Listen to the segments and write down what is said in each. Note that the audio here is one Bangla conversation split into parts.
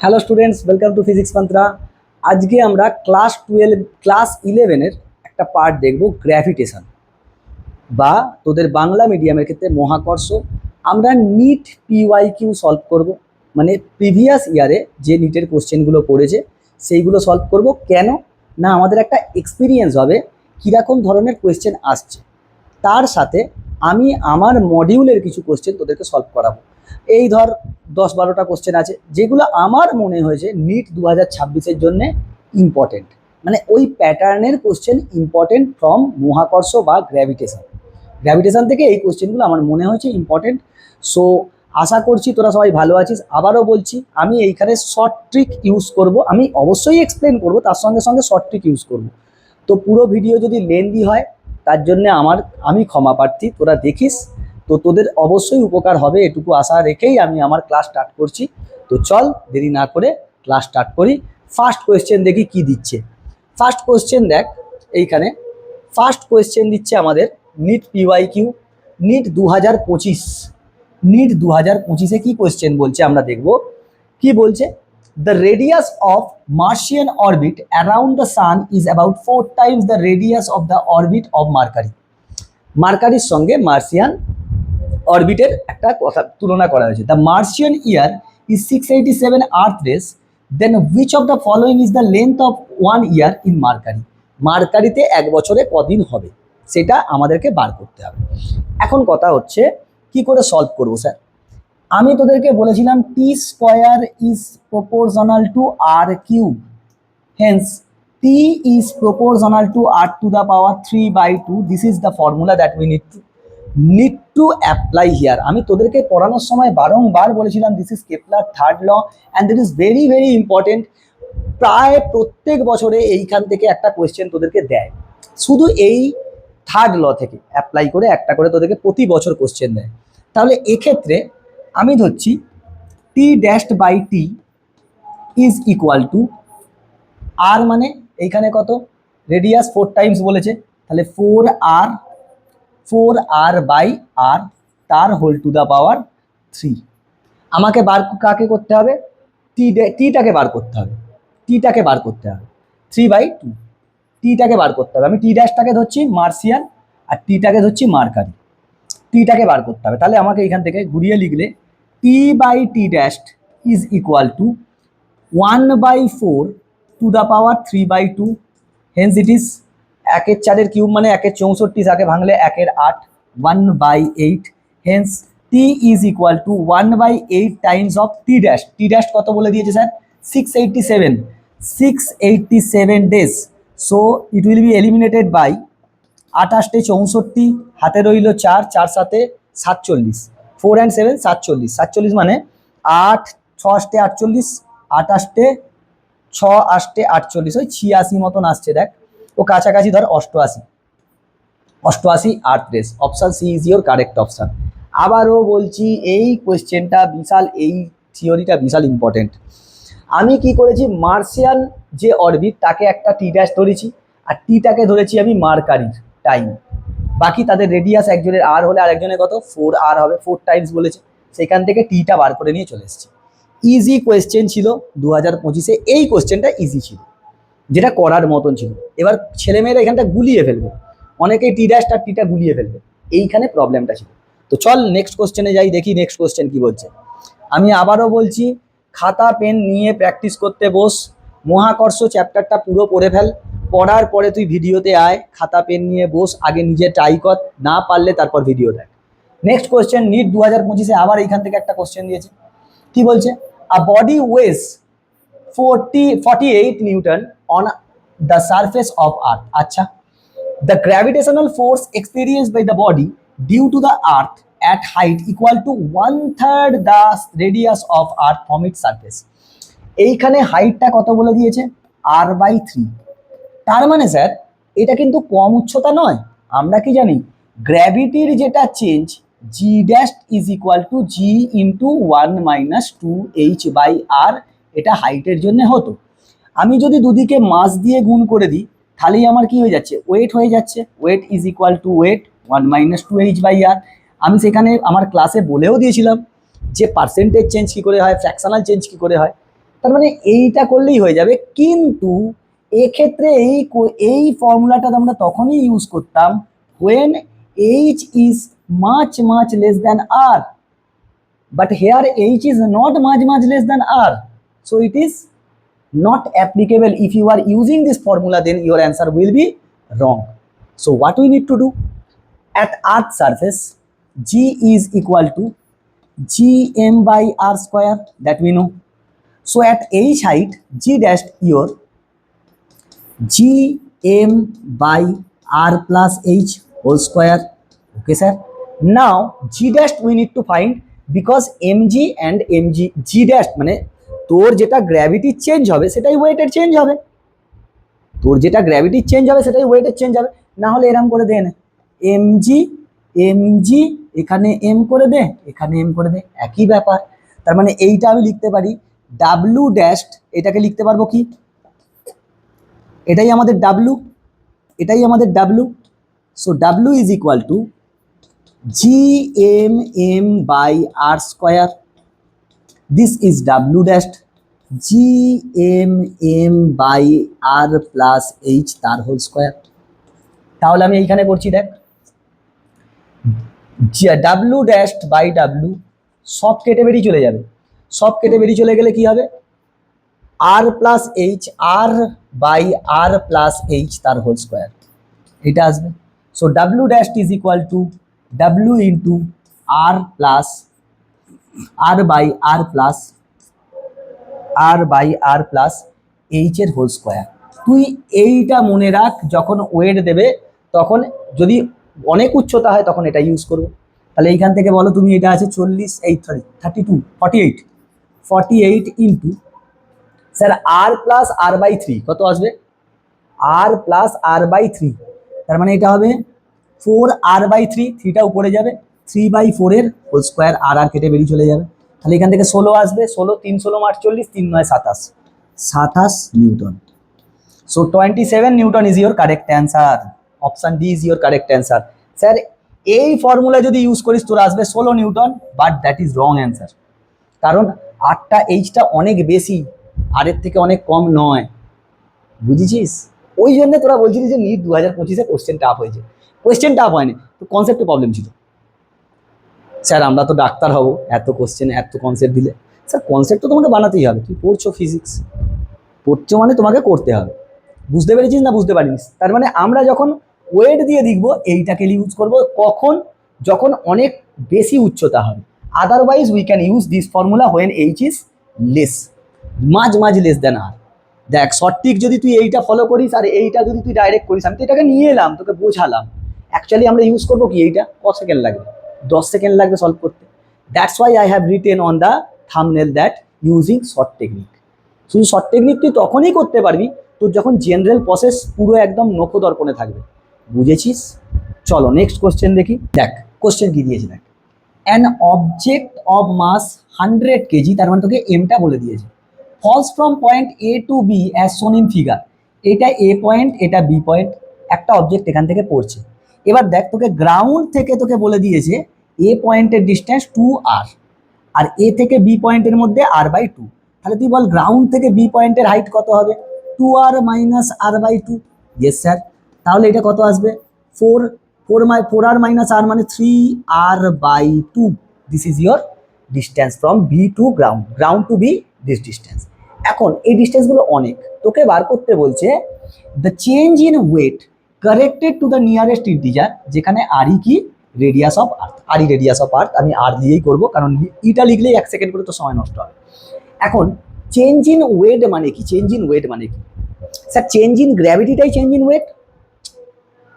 Hello students, welcome to physics mantra. আজকে আমরা ক্লাস 11 একটা পার্ট দেখব, গ্র্যাভিটেশন, বা তোদের বাংলা মিডিয়ামের ক্ষেত্রে মহাকর্ষ। আমরা নিট পিওয়াইকিউ সলভ করব, মানে প্রিভিয়াস ইয়ারে যে নিটের কোশ্চেনগুলো পড়েছে সেইগুলো সলভ করব। কেন না, আমাদের একটা এক্সপিরিয়েন্স হবে কীরকম ধরনের কোয়েশ্চেন আসছে। তার সাথে আমি আমার মডিউলের কিছু কোশ্চেন তোদেরকে সলভ করাবো। এই ধর 10-12টা কোশ্চেন আছে যেগুলো আমার মনে হয়েছে নিট 2026-এর জন্য ইম্পর্টেন্ট, মানে ওই প্যাটার্নের কোশ্চেন ইম্পর্টেন্ট ফ্রম মহাকর্ষ বা গ্র্যাভিটেশন থেকে এই কোশ্চেনগুলো আমার মনে হয়েছে ইম্পর্টেন্ট। সো আশা করছি তোরা সবাই ভালো আছিস। আবারও বলছি, আমি এইখানে শর্ট ট্রিক ইউজ করব, আমি অবশ্যই এক্সপ্লেন করব, তার সঙ্গে সঙ্গে শর্ট ট্রিক ইউজ করব। তো পুরো ভিডিও যদি লেন্দি হয় তার জন্যে আমি ক্ষমা প্রার্থী। তোরা দেখিস তো তোদের অবশ্যই উপকার হবে, এটুকু আশা রেখেই আমি আমার ক্লাস স্টার্ট করছি। তো চল দেরি না করে ক্লাস স্টার্ট করি। ফার্স্ট কোয়েশ্চেন দেখি কি দিচ্ছে। ফার্স্ট কোয়েশ্চেন দেখ, এইখানে ফার্স্ট কোয়েশ্চেন দিচ্ছে আমাদের নিট পিওয়াইকিউ, নিট 2025। নিট 2025-এ কি কোয়েশ্চেন বলছে আমরা দেখব। কি বলছে? The radius of Martian orbit around the Sun is about 4 times the radius of the orbit of Mercury. মার্কারির সঙ্গে মার্সিয়ান অরবিটের একটা কথা তুলনা করা হয়েছে। The Martian year is 687 earth days, then which of the following is the length of 1 year in Mercury. মার্কারিতে এক বছরে কদিন হবে সেটা আমাদেরকে বার করতে হবে। এখন কথা হচ্ছে কি করে সলভ করব স্যার। আমি তোদেরকে বলেছিলাম T square is proportional to R cube, hence T is proportional to R to the power 3/2। This is the formula that we need to apply here. আমি তোদেরকে পড়ানোর সময় বারংবার বলেছিলাম this is Kepler third law and that is very very important. প্রায় প্রত্যেক বছরে এইখান থেকে একটা কোয়েশ্চেন তোদেরকে দেয়, শুধু এই থার্ড ল থেকে অ্যাপ্লাই করে একটা করে তোদেরকে প্রতি বছর কোয়েশ্চেন দেয়। তাহলে এক্ষেত্রে আমি ধরছি T dashed by T is equal to R, মানে এইখানে কত রেডিয়াস 4 টাইমস বলেছে, তাহলে 4r বাই আর, তার হোল টু দ্য পাওয়ার 3। আমাকে কাকে করতে হবে? টিটাকে বার করতে হবে, 3/2 টিটাকে বার করতে হবে। আমি টি ড্যাশটাকে ধরছি মার্সিয়ান আর টিটাকে ধরছি মার্কারি, টিটাকে বার করতে হবে। তাহলে আমাকে এখান থেকে ঘুরিয়ে লিখলে T by T dash is equal to 1/4 to the power 3/2। Hence it is 1/4 cube মানে 1/64, তাকে ভাঙলে 1/8, 1/8। Hence T is equal to 1/8 times of T dash. T dash কত বলে দিয়েছে sir? 687 days. So it will be eliminated by 28 64, হাতে রইল 4, 4 7 47, 4 and 7 47, 47 মানে 8 6 8 48, 28 6 8 48, ওই 86 মতন আসছে। দেখ ও কাছাকাছি, ধর 88 earth days. Option C is your correct option. আবারও বলছি এই কোয়েশ্চেনটা বিশাল, এই থিওরিটা বিশাল ইম্পর্টেন্ট। আমি কি করেছি, মার্সিয়ান যে অরবিট তাকে একটা টি ড্যাশ ধরেছি আর টিটাকে ধরেছি আমি মার্কারির টাইম। বাকি তাদের রেডিয়াস, একজনের আর হলে আরেকজনের কত 4r হবে, 4 টাইমস বলেছে, সেখান থেকে টিটা বার করে নিয়ে চলে এসেছি। ইজি কোয়েশ্চেন ছিল 2025-এ, এই কোয়েশ্চেনটা ইজি ছিল, যেটা করার মতন ছিল। এবার ছেলেমেয়েরা এখানটা গুলিয়ে ফেলবে, অনেকেই টি ড্যাশটা টিটা গুলিয়ে ফেলবে, এইখানে প্রবলেমটা ছিল। তো চল নেক্সট কোয়েশ্চেনে যাই, দেখি নেক্সট কোয়েশ্চেন কি বলছে। আমি আবারও বলছি খাতা পেন নিয়ে প্র্যাকটিস করতে বস, মহাকর্ষ চ্যাপ্টারটা পুরো পড়ে ফেল, পড়ার পরে তুই ভিডিওতে আয়, খাতা পেন নিয়ে বস, আগে নিজে ট্রাই কর, না পারলে তারপর ভিডিও দেখ। নেক্সট কোয়েশ্চেন নিট 2025-এ আবার এইখান থেকে একটা কোয়েশ্চেন দিয়েছে। কি বলছে? A body weighs 48 newton on the surface of earth. আচ্ছা, the gravitational force experienced by the body due to the earth at height equal to 1/3 the radius of earth from its surface। এইখানে হাইটটা কত বলে দিয়েছে? r/3। তার মানে স্যার এটা কিন্তু কম উচ্চতা নয়। আমরা কি জানি গ্র্যাভিটির যেটা change g dash is equal two g into 1 - 2h/r, এটা হাইটের জন্য হতো। আমি যদি দুদিকে মাস দিয়ে গুণ করে দিই তাহলেই আমার কি হয়ে যাচ্ছে, ওয়েট হয়ে যাচ্ছে। Weight is equal to weight 1 - 2h/r। আমি সেখানে আমার ক্লাসে বলেও দিয়েছিলাম যে পার্সেন্টেজ চেঞ্জ কী করে হয়, ফ্র্যাকশনাল চেঞ্জ কী করে হয়। তার মানে এইটা করলেই হয়ে যাবে, কিন্তু এক্ষেত্রে এই ফর্মুলাটা আমরা তখনই ইউজ করতাম when h is much less than r, but here h is not much less than r, so it is not applicable. If you are using this formula, then your answer will be wrong. So what we need to do, at earth surface g is equal to gm by r square, that we know. So at h height g dash your gm by r plus h whole square. Okay sir, now g dash we need to find, because mg and mg, g dash মানে তোর যেটা গ্র্যাভিটি চেঞ্জ হবে সেটাই ওয়েটের চেঞ্জ হবে, তোর যেটা গ্র্যাভিটি চেঞ্জ হবে সেটাই ওয়েটের চেঞ্জ হবে, না হলে এরকম করে দে না, mg mg এখানে m করে দে, এখানে m করে দে, একই ব্যাপার। তার মানে এইটা আমি লিখতে পারি w ড্যাশ, এটাকে লিখতে পারবো কি, এটাই আমাদের w, এটাই আমাদের w। So w is equal two gmm by r square, this is w dash gmm by r plus h তার হোল স্কোয়ার। তাহলে আমি এইখানে করছি, দেখ w dash by w সব কেটে বেরিয়ে চলে যাবে, সব কেটে বেরিয়ে চলে গেলে কি হবে, r plus h, r by r plus h তার হোল স্কোয়ার, এটা আসবে। So w dash is equal to w into r plus r by r plus h এর হোল স্কোয়ার। তুই এইটা মনে রাখ, যখন ওয়েট দেবে তখন যদি অনেক উচ্চতা হয় তখন এটা ইউজ করবো। তাহলে এইখান থেকে বলো তুমি, এটা আছে 40, এই 32, 48 into sir r plus r by 3 কত আসবে, আর প্লাস আর বাই 3, তার মানে এটা হবে 4r/3, 3টা উপরে যাবে, 3/4 এর হোল স্কোয়ার, আর আর কেটে বেরিয়ে চলে যাবে। তাহলে এখান থেকে 16 আসবে, 16 3 16 48, 3 9 27, 27 Newton. So 27 Newton is your correct answer, option D is your correct answer. Sir এই ফর্মুলা যদি ইউজ করিস তোর আসবে 16 Newton, but that is wrong answer, কারণ আরটা এইচটা অনেক বেশি, আর এর থেকে অনেক কম নয়, বুঝেছিস? ওই জন্য তোরা বলছিলিস যে নিট 2025-এ কোশ্চেন টাফ হয়েছে, কোশ্চেন টাফ হয়নি, তো কনসেপ্টে প্রবলেম ছিল। স্যার আমরা তো ডাক্তার হব, এত কোশ্চেন এত কনসেপ্ট দিলে, স্যার কনসেপ্ট তো তোমাকে বানাতেই হবে, তুই পড়ছো ফিজিক্স, পড়ছো মানে তোমাকে করতে হবে, বুঝতে পেরেছিস না বুঝতে পারিস? তার মানে আমরা যখন ওয়েট দিয়ে দেখবো এইটাকে ইউজ করব কখন, যখন অনেক বেশি উচ্চতা হবে, otherwise we can use this formula when H is less, মাঝ লেস দেন আর। দেখ সঠিক যদি তুই এইটা ফলো করিস আর এইটা যদি তুই ডাইরেক্ট করিস, আমি তো এটাকে নিয়ে এলাম তোকে বোঝালাম, অ্যাকচুয়ালি আমরা ইউজ করবো কি, এইটা কত সেকেন্ড লাগবে, 10 সেকেন্ড লাগবে সলভ করতে। That's why I have written on the thumbnail that using short technique. শুধু শর্ট টেকনিক তুই তখনই করতে পারবি তোর যখন জেনারেল প্রসেস পুরো একদম নখদর্পণে থাকবে, বুঝেছিস? চলো নেক্সট কোশ্চেন দেখি। দেখ কোশ্চেন কি দিয়েছে, দেখ an object of mass 100 kg, তার মানে তোকে এমটা বলে দিয়েছে, falls from point A to B as shown in figure, এটা এ পয়েন্ট এটা বি পয়েন্ট, একটা অবজেক্ট এখান থেকে পড়ছে। এবার দেখ তোকে গ্রাউন্ড থেকে তোকে বলে দিয়েছে এ পয়েন্টের ডিস্টেন্স 2r, আর এ থেকে বি পয়েন্টের মধ্যে r/2, তাহলে তুই বল গ্রাউন্ড থেকে বি পয়েন্টের হাইট কত হবে, 2r minus r/2, yes sir. তাহলে এটা কত আসবে, 4r মাইনাস r মানে 3r/2, this is your distance from B to ground, ground to B this distance. এখন এই ডিস্টেন্সগুলো অনেক, তোকে বার করতে বলছে the change in weight corrected to the nearest integer, যেখানে আরই কি রেডিয়াস অফ আর্থ, আরই রেডিয়াস অফ আর্থ, আমি আর দিয়েই করবো কারণ ইটা লিখলেই 1 সেকেন্ড করে তো সময় নষ্ট হবে। এখন চেঞ্জ ইন ওয়েট মানে কি, চেঞ্জ ইন ওয়েট মানে কি স্যার, চেঞ্জ ইন গ্র্যাভিটিটাই change in weight,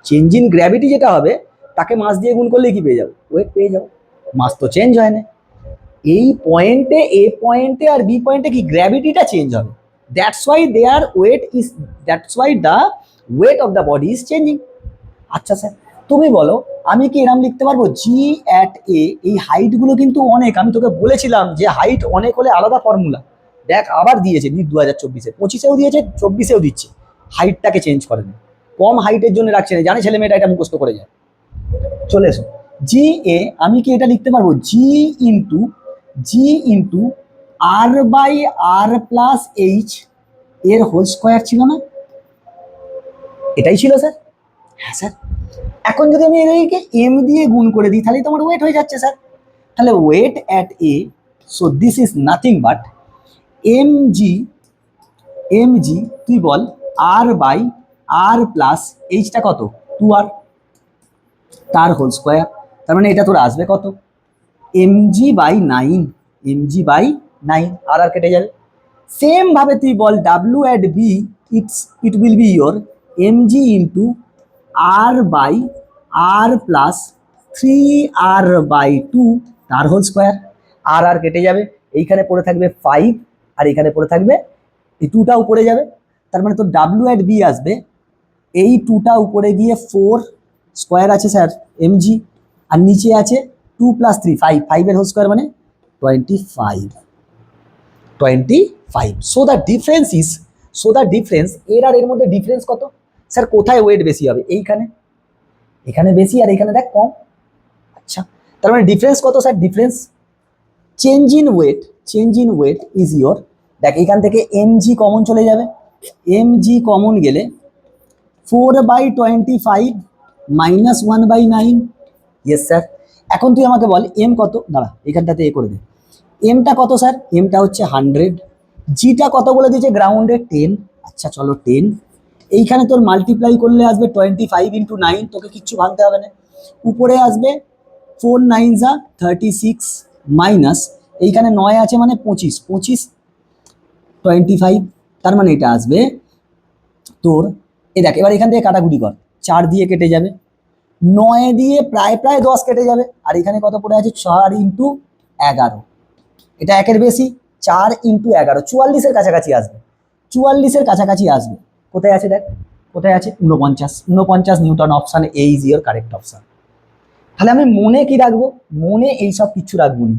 change in gravity যেটা হবে তাকে মাস দিয়ে গুণ করলে কি পেয়ে যাবো, ওয়েট পেয়ে যাবো, মাস তো চেঞ্জ হয় না। এই পয়েন্টে এ পয়েন্টে আর বি পয়েন্টে কি গ্র্যাভিটিটা চেঞ্জ হবে, that's why their weight is, that's why the weight of the body is changing. আচ্ছা স্যার তুমি বলো আমি কি এরকম লিখতে পারবো জি অ্যাট এ, এই হাইটগুলো কিন্তু অনেক, আমি তোকে বলেছিলাম যে হাইট অনেক হলে আলাদা ফর্মুলা, দেখ আবার দিয়েছে নিট 2024-এ, 25-এও দিয়েছে 24-এও দিচ্ছে, হাইটটাকে চেঞ্জ করে না, কম হাইটের জন্য রাখছে না, জানে ছেলে মেয়েটা এটা মুখস্থ করে যায়। চলে এসো জি এ, আমি কি এটা লিখতে পারবো G into R by R plus H এর হোল স্কোয়ার ছিল না? এটাই ছিল স্যার। হ্যাঁ স্যার। এখন যদি আমি এটাকে এম দিয়ে গুণ করে দিই তাহলেই তোমার ওয়েট হয়ে যাচ্ছে স্যার। তাহলে weight at A, so this is nothing but m G, m g তুই বল আর বাই আর প্লাস এইচটা কত, 2r, তার হোল স্কোয়ার। তার মানে এটা তোর আসবে কত, mg by 9, mg by 9, r r কেটে যাবে। সেম ভাবে তুই বল w at b, it will be your mg into R by R plus 3r by 2 তার হোল স্কোয়ার। আর আর কেটে যাবে, এইখানে পড়ে থাকবে 5 আর এইখানে পড়ে থাকবে এই 2টা উপরে যাবে। তার মানে তোর w at b আসবে এই 2টা উপরে গিয়ে 4 স্কোয়ার আছে স্যার mg, আর নিচে আছে 2 প্লাস 3 5, 5 এর হোল স্কোয়ার মানে 25। সো দ্য ডিফারেন্স এর আর এর মধ্যে ডিফারেন্স কত স্যার? কোথায় ওয়েট বেশি হবে? এইখানে, এখানে বেশি আর এখানে দেখ কম। আচ্ছা, তার মানে ডিফারেন্স কত sir? Difference change in weight is your, দেখ এইখান থেকে mg কমন চলে যাবে, mg কমন গেলে 4/25 মাইনাস 1/9। Yes sir. এখন তুই আমাকে বল এম কত, দাঁড়া এখানটাতে এ করে দে, এমটা কত স্যার? এমটা হচ্ছে 100, জিটা কত বলে দিয়েছে গ্রাউন্ডে 10। আচ্ছা চলো 10, এইখানে তোর মাল্টিপ্লাই করলে আসবে 25 ইন্টু 9, তোকে কিচ্ছু ভাঙতে হবে না। উপরে আসবে 4 9 যা 36 মাইনাস এইখানে 9 আছে মানে 25, 25 তার মানে এটা আসবে তোর, এই দেখ এবার এখান থেকে কাটাকুটি কর, 4 দিয়ে কেটে যাবে, 9 দিয়ে প্রায় 10 কেটে যাবে, আর এখানে কত পড়ে আছে 4 ইন্টু 11, এটা একের বেশি, 4 ইন্টু 11 44-এর কাছাকাছি আসবে, 44-এর কাছাকাছি আসবে। কোথায় আছে দেখ, কোথায় আছে 49 Newton, option A is your correct option. তাহলে আমি মনে কি রাখবো? মনে এইসব কিচ্ছু রাখবো না,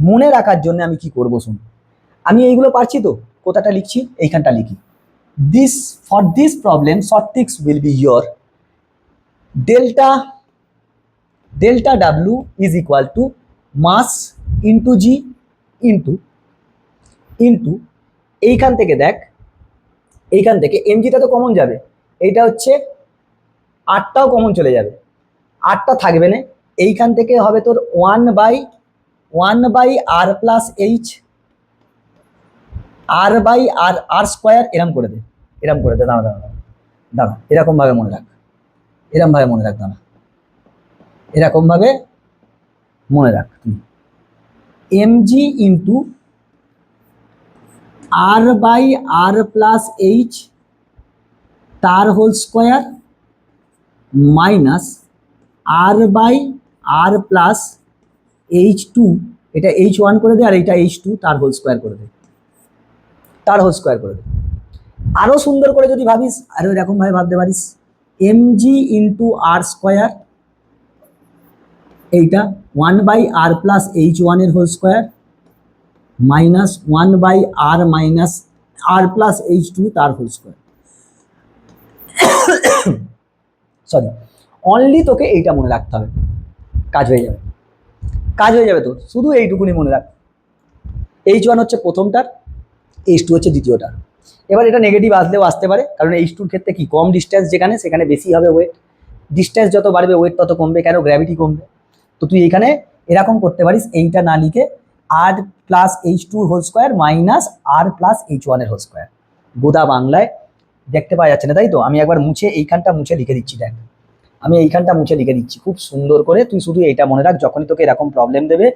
মনে রাখার জন্য আমি কি করবো শুন, আমি এইগুলো পারছি তো, কোথাটা লিখছি এইখানটা লিখি, for this problem short tricks will be your delta w is equal to mass into g into এইখান থেকে দেখ, এইখান থেকে mgটা তো কমন যাবে, এইটা হচ্ছে 8টাও কমন চলে যাবে, 8টা থাকবে না, এইখান থেকে হবে তোর 1/r plus h, r by r square, এরম করে দে, দাঁড়া এরকম ভাবে মনে রাখ, দাঁড়া এরকম ভাবে মনে রাখ তুই, mg into R by R plus H তার whole square minus R by R plus H2, এটা H1 করে দে আর এটা H2 তার হোল স্কোয়ার করে দে, আরো সুন্দর করে যদি ভাবিস আরো এরকম ভাবে ভাবতে পারিস, mg ইন্টু আর স্কোয়ার, এইটা 1/r প্লাস H1 এর whole square minus 1/r minus R plus H2 তার হোল স্কোয়ার। সরি, অনলি তোকে এইটা মনে রাখতে হবে, কাজ হয়ে যাবে তোর, শুধু এইটুকুনি মনে রাখ। H1 হচ্ছে প্রথমটার, H2 হচ্ছে দ্বিতীয়টার। এবার এটা নেগেটিভ আসলেও আসতে পারে, কারণ H2 এর ক্ষেত্রে কি কম ডিস্টেন্স যেখানে, সেখানে বেশি হবে ওয়েট, ডিস্টেন্স যত বাড়বে ওয়েট তত কমবে, কেন গ্র্যাভিটি কমবে। তো তুই এখানে এরকম করতে পারিস, এইটা না লিখে R plus H2 whole square minus R plus H1 এর হোল স্কোয়ার। গোদা বাংলায় দেখতে পাওয়া যাচ্ছে না তাই তো, আমি একবার মুছে এইখানটা মুছে লিখে দিচ্ছি, দেখ আমি এইখানটা মুছে লিখে দিচ্ছি খুব সুন্দর করে, তুই শুধু এইটা মনে রাখ, যখনই তোকে এরকম প্রবলেম দেবে,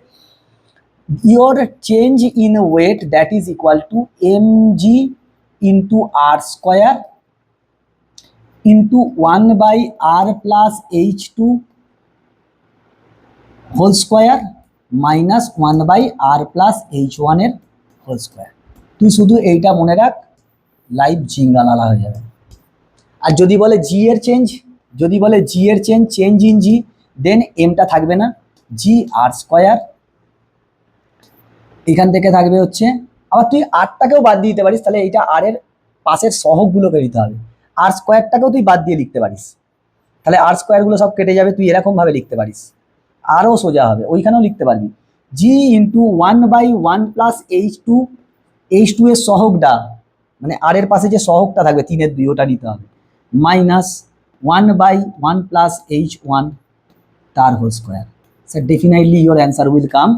your change in weight that is equal to mg into r square into 1/r plus H2 whole square minus 1/r plus H1 এর হোল স্কোয়ার। তুই শুধু এইটা মনে রাখ, লাইভ জিঙ্গালালা হয়ে যাবে। আর যদি বলে জি এর চেঞ্জ, চেঞ্জ ইন জি, দেন এমটা থাকবে না, জি আর স্কোয়ার, এখান থেকে থাকবে হচ্ছে, আবার তুই আরটাকেও বাদ দিয়ে দিতে পারিস, তাহলে এইটা আর এর পাশের সহগগুলো বেরিতে হবে, আর স্কোয়ারটাকেও তুই বাদ দিয়ে লিখতে পারিস, তাহলে আর স্কোয়ারগুলো সব কেটে যাবে, তুই এরকম ভাবে লিখতে পারিস, আরও সোজা হবে, ওইখানেও লিখতে পারবি জি ইন্টু 1/1 + H2 এর সহগটা মানে আর এর পাশে যে সহগটা থাকবে 3/2 ওটা নিতে হবে, মাইনাস 1/1 + H1 তার whole square. Sir definitely your answer will come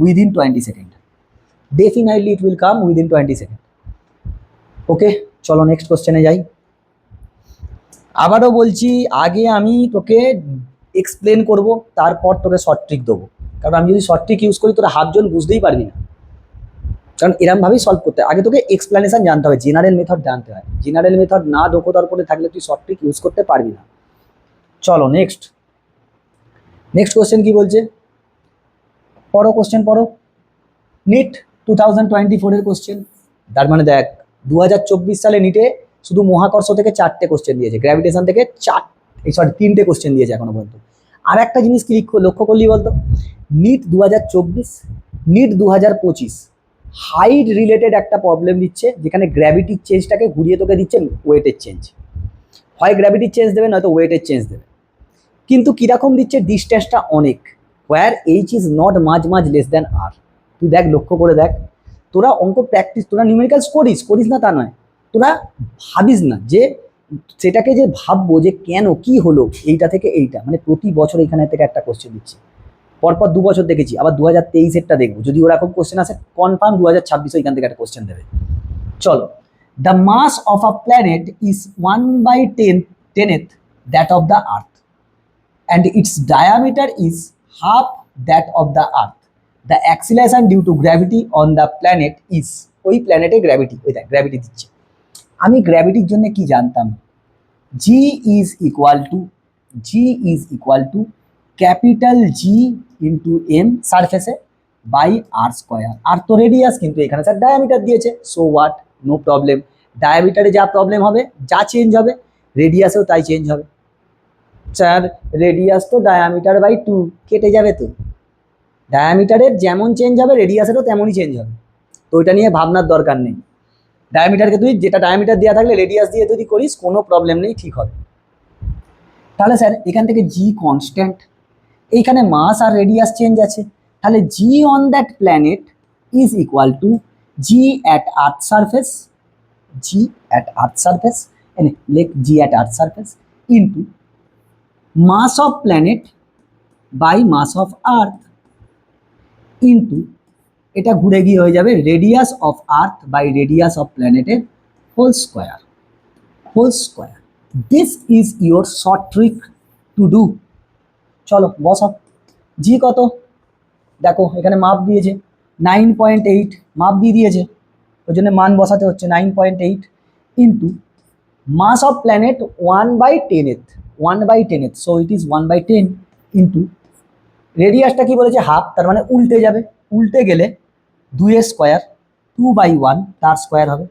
within 20 second, definitely it will come within 20 second. Okay, চলো নেক্সট কোশ্চেনে যাই। আবারও বলছি, আগে আমি তোকে এক্সপ্লেন করব, তারপর তোকে শর্ট ট্রিক দেবো, কারণ আমি যদি শর্ট ট্রিক ইউজ করি তোরা হাফজন বুঝতেই পারবি না, কারণ এরমভাবেই সলভ করতে হয়। আগে তোকে এক্সপ্লেনেশন জানতে হবে, জেনারেল মেথড জানতে হয়, জেনারেল মেথড না দক্ষতার উপরে থাকলে তুই শর্ট ট্রিক ইউজ করতে পারবি না। চলো নেক্সট কোশ্চেন কি বলছে, পড়ো কোশ্চেন পড়ো। নিট 2024 এর কোশ্চেন, তার মানে দেখ 2024 সালে নিটে শুধু মহাকর্ষ থেকে 4টে কোশ্চেন দিয়েছে, গ্র্যাভিটেশন থেকে 3টে কোশ্চেন দিয়েছে এখনো পর্যন্ত। আর একটা জিনিস কি লক্ষ্য করলি বলতো, নিট 2024, নিট 2025 হাইট রিলেটেড একটা প্রবলেম দিচ্ছে, যেখানে গ্র্যাভিটির চেঞ্জটাকে ঘুরিয়ে তোকে দিচ্ছে ওয়েটের চেঞ্জ, হয় গ্র্যাভিটির চেঞ্জ দেবে নয়তো ওয়েটের চেঞ্জ দেবে, কিন্তু কীরকম দিচ্ছে ডিস্টেন্সটা অনেক, হোয়ার এইচ ইজ নট মাঝ লেস দ্যান আর। তুই দেখ, লক্ষ্য করে দেখ, তোরা অঙ্ক প্র্যাকটিস, তোরা নিউমেরিক্যালস করিস না তা নয়, তোরা ভাবিস না যে সেটাকে যে ভাববো যে কেন কি হলো এইটা থেকে এইটা, মানে প্রতি বছর এখানে থেকে একটা কোশ্চেন দিচ্ছে, পরপর 2 বছর দেখেছি, আবার 2023-এরটা দেখবো, যদি ওরকম কোশ্চেন আসে কনফার্ম 2026 এখান থেকে একটা কোশ্চেন দেবে। চলো, the mass of a planet is 1/10th that of the earth and its diameter is half that of the earth. The acceleration due to gravity on the planet is, ওই প্ল্যানেটে গ্র্যাভিটি, ওই দেখ গ্র্যাভিটি দিচ্ছে। আমি গ্র্যাভিটির জন্য কি জানতাম, G is equal to capital G into M সারফেসে বাই আর স্কোয়ার। আর তো রেডিয়াস, কিন্তু এখানে স্যার ডায়ামিটার দিয়েছে, সো হোয়াট, নো প্রবলেম। ডায়ামিটারে যা প্রবলেম হবে, যা চেঞ্জ হবে, রেডিয়াসেও তাই চেঞ্জ হবে। স্যার রেডিয়াস তো ডায়ামিটার বাই 2 কেটে যাবে, তো ডায়ামিটারের যেমন চেঞ্জ হবে রেডিয়াসেরও তেমনই চেঞ্জ হবে, তো ওইটা নিয়ে ভাবনার দরকার নেই। ডায়ামিটারকে তুই যেটা ডায়ামিটার দেওয়া থাকলে রেডিয়াস দিয়ে যদি করিস কোনো প্রবলেম নেই, ঠিক হবে। তাহলে স্যার এখান থেকে জি কনস্ট্যান্ট, এইখানে মাস আর রেডিয়াস চেঞ্জ আছে, তাহলে G on that planet is equal to G at earth surface, G at earth surface into mass of planet by mass of earth into, এটা ঘুরে গিয়ে হয়ে যাবে radius of earth by radius of প্ল্যানেটের whole square. This is your short trick to do. চলো বসো, জি কত দেখো, এখানে মাপ দিয়েছে 9.8, মাপ দিয়ে দিয়েছে, ওই জন্য মান বসাতে হচ্ছে 9.8 into mass of planet 1/10th, so it is 1/10 into রেডিয়াসটা কি বলেছে হাফ, তার মানে উল্টে যাবে, উল্টে গেলে 2 স্কোয়ার 2/1 তার স্কোয়ার হবে,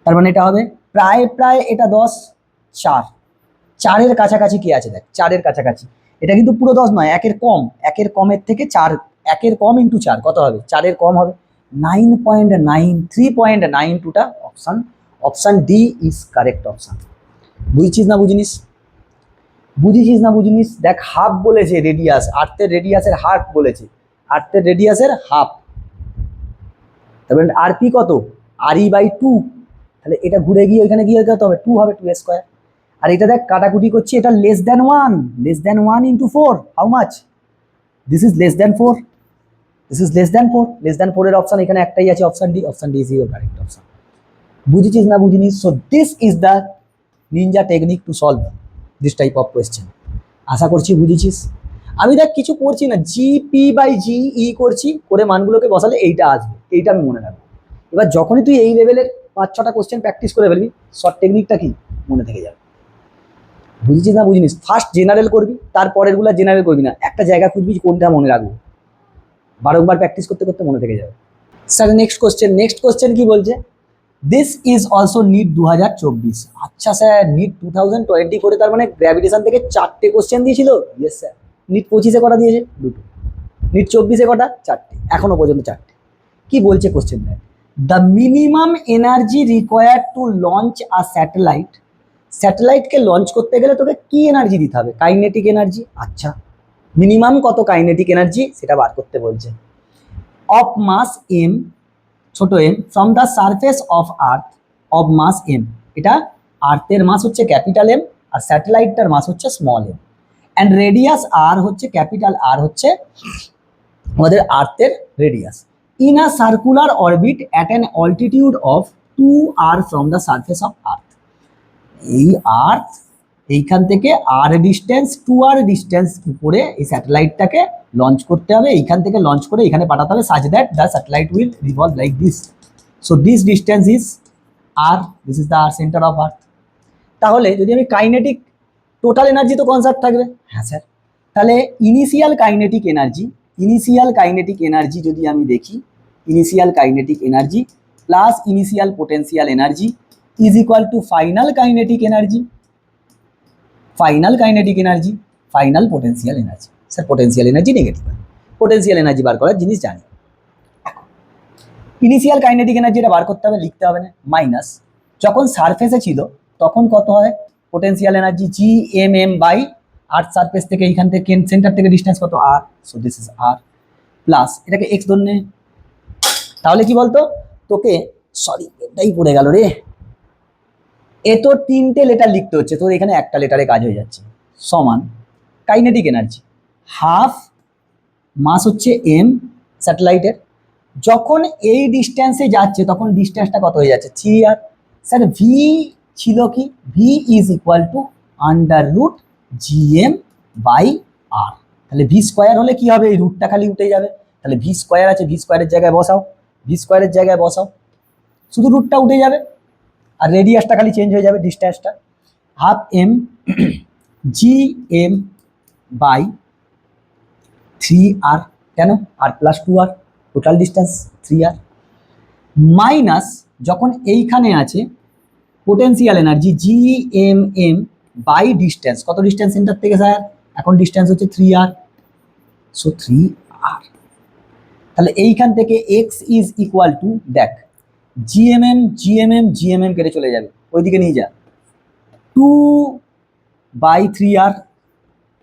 তার মানে এটা হবে প্রায় এটা 10, 4-এর কাছাকাছি কি আছে দেখ, 4-এর কাছাকাছি, এটা কিন্তু পুরো 10 নয়, একের কমের থেকে 4, একের কম ইন্টু 4 কত হবে, 4-এর কম হবে 9.9, 3.92টা option D is correct option. বুঝছিস না বুঝিনিস, দেখ হাফ বলেছে রেডিয়াস, আর্থের রেডিয়াসের হাফ বলেছে, আর্থের রেডিয়াসের হাফ, তারপরে আরপি কত, RE/2, তাহলে এটা ঘুরে গিয়ে ওইখানে গিয়ে কত হবে, 2 হবে, 2 স্কোয়ার। আর এটা দেখ কাটাকুটি করছি, এটা less than one into 4, how much, this is less than 4, less than 4 এর অপশান এখানে একটাই আছে, option D is your correct option. বুঝেছিস না বুঝিনিস? So this is the ninja technique to solve this type of question. আশা করছি বুঝেছিস। আমি দেখ কিছু করছি না, GP/GE করছি, করে মানগুলোকে বসালে এইটা আসবে, এইটা আমি মনে রাখবো। এবার যখনই তুই এই লেভেলের 5-6টা কোশ্চেন প্র্যাকটিস করে ফেলবি, শর্ট টেকনিকটা কি মনে থেকে যাবে। বুঝেছিস না বুঝিনিস? ফার্স্ট জেনারেল করবি, তারপরেরগুলো জেনারেল করবি না, একটা জায়গা খুঁজবি কোনটা মনে রাখবো, বারংবার প্র্যাকটিস করতে করতে মনে থেকে যাবে। স্যার নেক্সট কোশ্চেন কি বলছে, দিস ইজ অলসো নিট 2024। আচ্ছা স্যার, নিট 2024, তার মানে গ্র্যাভিটেশন থেকে 4টে কোশ্চেন দিয়েছিল। Yes sir. নিট 25-এ কটা দিয়েছে, 2টো। নিট 24-এ কটা, 4টে, এখনো পর্যন্ত 4টে। কি বলছে কোশ্চেন দেখ, the minimum energy required to launch a স্যাটেলাইটকে লঞ্চ করতে গেলে তোকে কি এনার্জি দিতে হবে, কাইনেটিক এনার্জি। আচ্ছা, মিনিমাম কত কাইনেটিক এনার্জি সেটা বার করতে বলছে। অফ মাস এম, ছোট m, from the surface of earth of mass m, এটা আর্থের মাস হচ্ছে ক্যাপিটাল এম আর স্যাটেলাইটটার মাস হচ্ছে small m, and radius R হচ্ছে ক্যাপিটাল আর হচ্ছে আমাদের আর্থের radius, in a circular orbit at an altitude of 2r from the surface of earth. এই আর্থ এইখান থেকে আর ডিস্টেন্স 2r ডিস্টেন্স উপরে এই স্যাটেলাইটটাকে লঞ্চ করতে হবে, এইখান থেকে লঞ্চ করে এখানে পাঠাতে হবে, such that the satellite will revolve like this. So this distance is r, this is the centre of earth. তাহলে যদি আমি কাইনেটিক টোটাল এনার্জি তো কনসার্ভ থাকবে, হ্যাঁ স্যার, তাহলে ইনিশিয়াল কাইনেটিক এনার্জি যদি আমি দেখি, initial kinetic energy plus initial potential energy is equal to final kinetic energy, final potential energy. Sir potential energy negative, potential energy বার করার জিনিস জানি। ইনিশিয়াল কাইনেটিক এনার্জিটা বার করতে হবে, লিখতে হবে না, মাইনাস যখন সারফেসে ছিল তখন কত হয় potential energy, G M M by earth surface থেকে এইখান থেকে সেন্টার থেকে ডিস্টেন্স কত R, so this is R, plus এটাকে এক্স ধরনে। তাহলে কি বলতো তোকে, সরি এটাই পড়ে গেল রে, এ তো 3টে লেটার লিখতে হচ্ছে, তোর এখানে একটা লেটারে কাজ হয়ে যাচ্ছে, সমান কাইনেটিক এনার্জি হাফ মাস হচ্ছে এম স্যাটেলাইটের, যখন এই ডিস্টেন্সে যাচ্ছে তখন ডিস্টেন্সটা কত হয়ে যাচ্ছে 3r। স্যার ভি ছিল কি, V is equal to under root GM by R, তাহলে ভি স্কোয়ার হলে কি হবে, এই রুটটা খালি উঠে যাবে, তাহলে ভি স্কোয়ার আছে, ভি স্কোয়ারের জায়গায় বসাও, শুধু রুটটা উঠে যাবে আর রেডিয়াসটা খালি চেঞ্জ হয়ে যাবে, ডিস্টেন্সটা half M G M by 3r, কেন R plus 2r, total distance 3r, minus যখন এইখানে আছে potential energy G M M by distance, কত ডিস্টেন্স সেন্টার থেকে স্যার, এখন ডিস্টেন্স হচ্ছে 3r, সো 3r। তাহলে এইখান থেকে এক্স ইজ ইকুয়াল টু, দেখ জিএমএম কেটে চলে যাবে, ওইদিকে নিয়ে যা,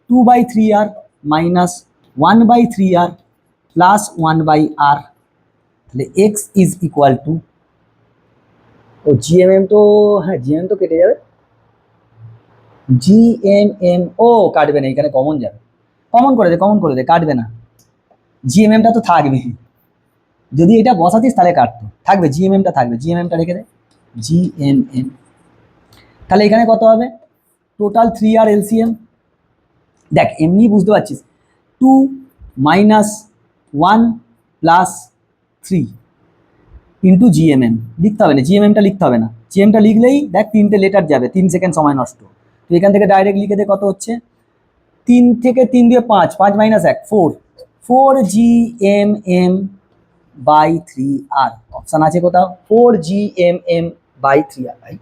2/3r minus 1/3r plus 1/r, তাহলে এক্স ইজ ইকুয়াল টু, ও জিএমএম তো, হ্যাঁ জিএমএম তো কেটে যাবে, জিএমএম ও কাটবে না, এখানে কমন যাবে, কমন করে দে কাটবে না, জিএমএমটা তো থাকবে, যদি এটা বসাতিস তাহলে কাটতো, থাকবে জিএমএমটা থাকবে, জিএমএমটা রেখে দে, জিএমএম, তাহলে এখানে কত হবে টোটাল 3r এলসিএম, দেখ এমনি বুঝতে পারছিস 2 মাইনাস 1 প্লাস 3 ইন্টু জিএমএম, লিখতে হবে না, জিএমএমটা লিখতে হবে না, জিএমটা লিখলেই দেখ 3টে লেটার যাবে, 3 সেকেন্ড সময় নষ্ট, তো এখান থেকে ডাইরেক্ট লিখে দে কত হচ্ছে, 3 থেকে 3 দিয়ে 5, 5 minus 1 4 GMm by 3r, option আছে কোথাও 4 জিএমএম বাই 3r, ভাই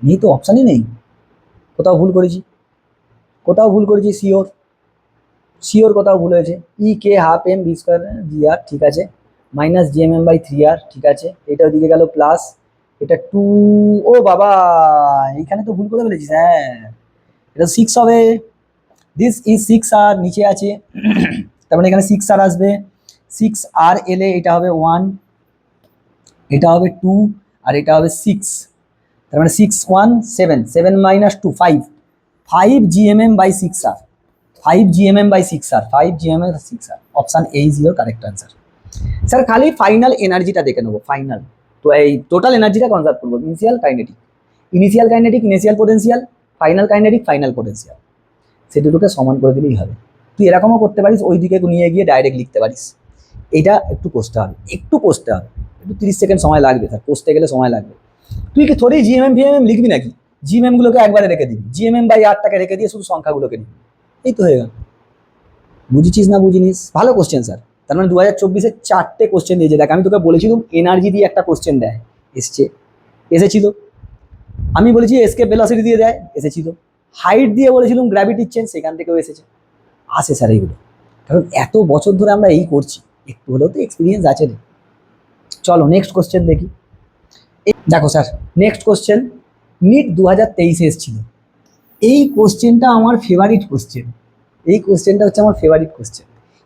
নেই তো, অপশানই নেই, কোথাও ভুল করেছি শিওর কোথাও ভুল হয়েছে, ই কে হাফ এম বি স্কোয়ার জি আর, ঠিক আছে, মাইনাস জিএমএম বাই 3r, ঠিক আছে, এটা ওদিকে গেল প্লাস, এটা 2, ও বাবা এইখানে তো ভুল করে ফেলেছিস, হ্যাঁ এটা 6 হবে, দিস ইজ 6r, নিচে আছে তার মানে এখানে 6r আসবে, 6r এলে এটা হবে 1, এটা হবে 2 আর এটা হবে 6, তার মানে 6 1 7, 7 minus 2 5 GMm by 6r, 5 GMm by 6r, option A is your correct answer. Sir খালি ফাইনাল এনার্জিটা দেখে নেবো, ফাইনাল তো এই টোটাল এনার্জিটা কনজার্ভ করবো, initial kinetic, initial potential, final potential, সে দুটোকে সমান করে দিলেই হবে। তুই এরকমও করতে পারিস, ওই দিকে নিয়ে গিয়ে ডাইরেক্ট লিখতে পারিস, এটা একটু কষতে হবে, একটু 30 সেকেন্ড সময় লাগবে, স্যার কষতে গেলে সময় লাগবে, তুই কি থোড়ি জিএমএম ভিএমএম লিখবি নাকি, জিএমএম গুলোকে একবারে রেখে দিবি, জিএমএম বাই আরটাকে রেখে দিয়ে শুধু সংখ্যাগুলোকে দিবি, এই তো হয়ে গেল, বুঝেছিস না বুঝিনিস, ভালো কোশ্চেন স্যার, তার মানে 2024-এ 4টে কোশ্চেন দিয়েছে, দেখ আমি তোকে বলেছিলাম এনার্জি দিয়ে একটা কোশ্চেন দেয়, এসেছিল, আমি বলেছি এসকেপ ভেলোসিটি দিয়ে দেয়, এসেছিল, হাইট দিয়ে বলেছিলাম গ্র্যাভিটির চেঞ্জ, সেখান থেকেও এসেছে, আসে স্যার এইগুলো, কারণ এত বছর ধরে আমরা এই করছি, একটু হলেও তো এক্সপিরিয়েন্স আছে রে। চলো নেক্সট কোশ্চেন দেখি, দেখো স্যার নেক্সট কোশ্চেন নিট 2023-এ এসেছিল, এই কোশ্চেনটা আমার ফেভারিট কোশ্চেন,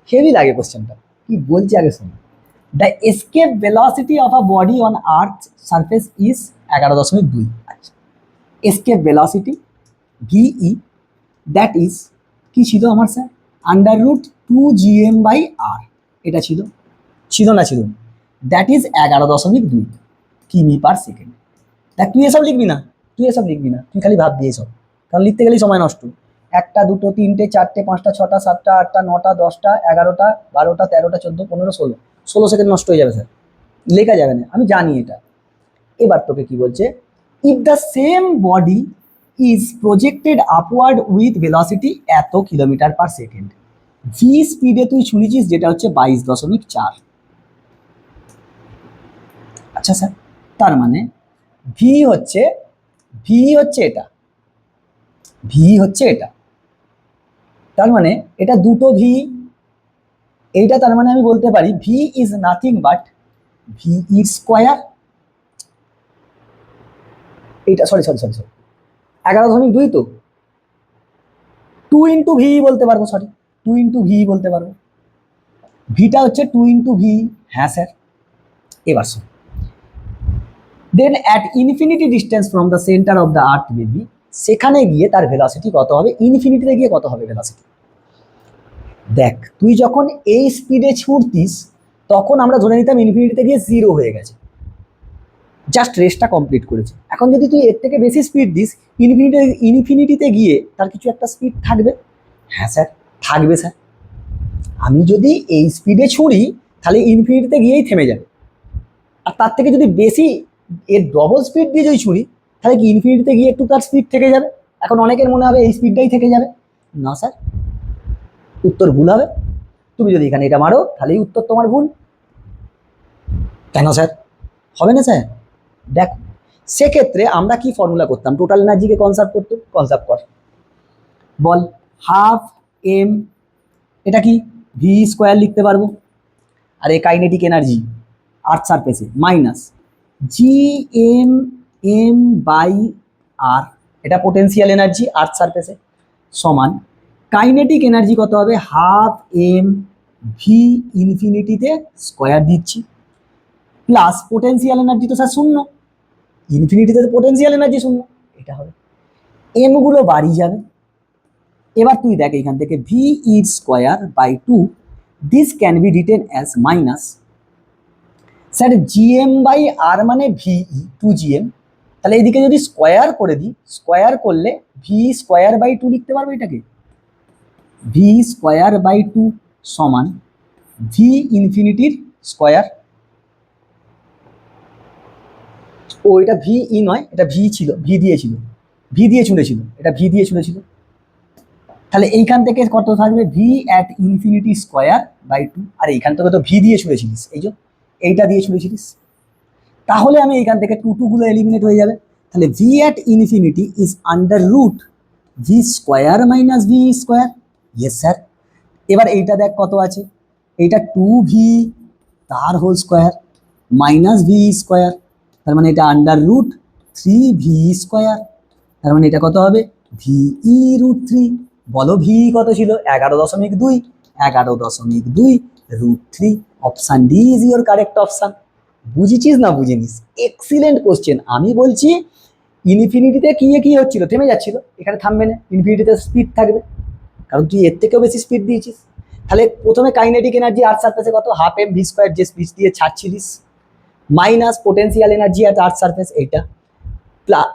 হেভি লাগে কোশ্চেনটা, কি বলছি আগে শোনো, the escape velocity of a body on earth surface is 11.2। আচ্ছা, এসকেপ ভেলোসিটি ভিই দ্যাট ইজ কি ছিল আমার স্যার, √2 gm/r। এটা ছিল, ছিল না ছিল, দ্যাট ইজ 11.2 কিমি পার সেকেন্ড। দেখ তুই এসব লিখবি না, তুই খালি ভাববি এসব, কারণ লিখতে গেলেই সময় নষ্ট। 1টা 2টো 3টে 4টে 5টা 6টা 7টা 8টা 9টা 10টা 11টা 12টা 13টা 14 15 16 সেকেন্ড নষ্ট হয়ে যাবে স্যার, লেখা যাবে না, আমি জানি এটা। এবার তোকে কি বলছে, if the same body is projected upward with velocity এত কিলোমিটার পার সেকেন্ড, ভি স্পিডে তুই শুনেছিস যেটা হচ্ছে 22.4। আচ্ছা স্যার, তার মানে ভি হচ্ছে এটা, তার মানে এটা দুটো ভি, এইটা তার মানে আমি বলতে পারি V is nothing but V e square, এইটা সরি 11.2 তো 2 ইন্টু ভি বলতে পারবো, সরি 2 ইন্টু ভি বলতে পারবো, ভিটা হচ্ছে 2 ইন্টু ভি। হ্যাঁ স্যার, এবার শোন, then at infinity distance from the centre of the earth will be, সেখানে গিয়ে তার ভেলোসিটি কত হবে, ইনফিনিটিতে গিয়ে কত হবে ভেলোসিটি। দেখ তুই যখন এই স্পিডে ছুটতিস তখন আমরা ধরে নিতাম ইনফিনিটিতে গিয়ে 0 হয়ে গেছে, জাস্ট রেসটা কমপ্লিট করেছে। এখন যদি তুই এর থেকে বেশি স্পিড দিস, ইনফিনিটিতে গিয়ে তার কিছু একটা স্পিড থাকবে। হ্যাঁ স্যার, থাকবে স্যার। আমি যদি এই স্পিডে ছুড়ি তাহলে ইনফিনিটিতে গিয়েই থেমে যাবে, আর তার থেকে যদি বেশি এর ডবল স্পিড দিয়ে যদি ছুড়ি তাহলে কি ইনফিনিটিতে গিয়ে একটু তার স্পিড থেকে যাবে। এখন অনেকের মনে হবে এই স্পিডটাই থেকে যাবে, না স্যার, উত্তর ভুল হবে। তুমি যদি এখানে এটা মারো তাহলে এই উত্তর তোমার ভুল। কেন স্যার হবে না স্যার? দেখো, সেক্ষেত্রে আমরা কি ফর্মুলা করতাম, টোটাল এনার্জিকে কনসার্ভ কর, বল হাফ এম, এটা কি ভি স্কোয়ার লিখতে পারবো, আর এই কাইনেটিক এনার্জি আর্থ সারফেসে মাইনাস gm/r, এটা পোটেনশিয়াল এনার্জি আর্থ সারফেসে, সমান কাইনেটিক এনার্জি কত হবে, হাফ এম ভি ইনফিনিটিতে স্কোয়ার দিচ্ছি, প্লাস পোটেনশিয়াল এনার্জি তো স্যার শূন্য, ইনফিনিটিতে তো পোটেনশিয়াল এনার্জি শূন্য, এটা হবে, এম গুলো বাড়িয়ে যাবে। এবার তুই দেখ এখান থেকে v e square by 2, this can be written as minus, sir gm/r মানে ভিই 2gm, তাহলে এদিকে যদি স্কোয়ার করে দিই, স্কোয়ার করলে ভি স্কোয়ার বাই 2 লিখতে পারবো, এটাকে ভি স্কোয়ার বাই 2 সমান ভি ইনফিনিটির স্কোয়ার। ও এটা ভি ই নয়, এটা ভি ছিল, ভি দিয়ে ছুঁড়েছিল, এটা ভি দিয়ে ছুঁড়েছিল। তাহলে এইখান থেকে কত থাকবে, v at infinity square by 2, আর এইখান থেকে তো ভি দিয়ে ছুঁড়েছিলিস, এই যে এইটা দিয়ে ছুঁড়েছিলিস, তাহলে আমি এইখান থেকে 2 গুলো এলিমিনেট হয়ে যাবে। তাহলে v at infinity is √V square minus v square. Yes sir. এবার এইটা দেখ কত আছে, এইটা 2v তার whole square minus v square, তার মানে এটা √3v স্কোয়ার, তার মানে এটা কত হবে, ভিই √3। বলো ভি কত ছিল, 11.2, 11.2 √3। Option D is your correct option. বুঝেছিস না বুঝিনিস? Excellent question. আমি বলছি ইনফিনিটিতে কি হচ্ছিল, থেমে যাচ্ছিল, এখানে থামবে না, ইনফিনিটিতে স্পিড থাকবে, কারণ তুই এর থেকেও বেশি স্পিড দিয়েছিস। তাহলে প্রথমে কাইনেটিক এনার্জি আর্থ সারফেসে কত, হাফ এম ভি স্কোয়ার যে স্পিড দিয়ে ছাড়ছিলিস, minus potential energy at earth surface এইটা,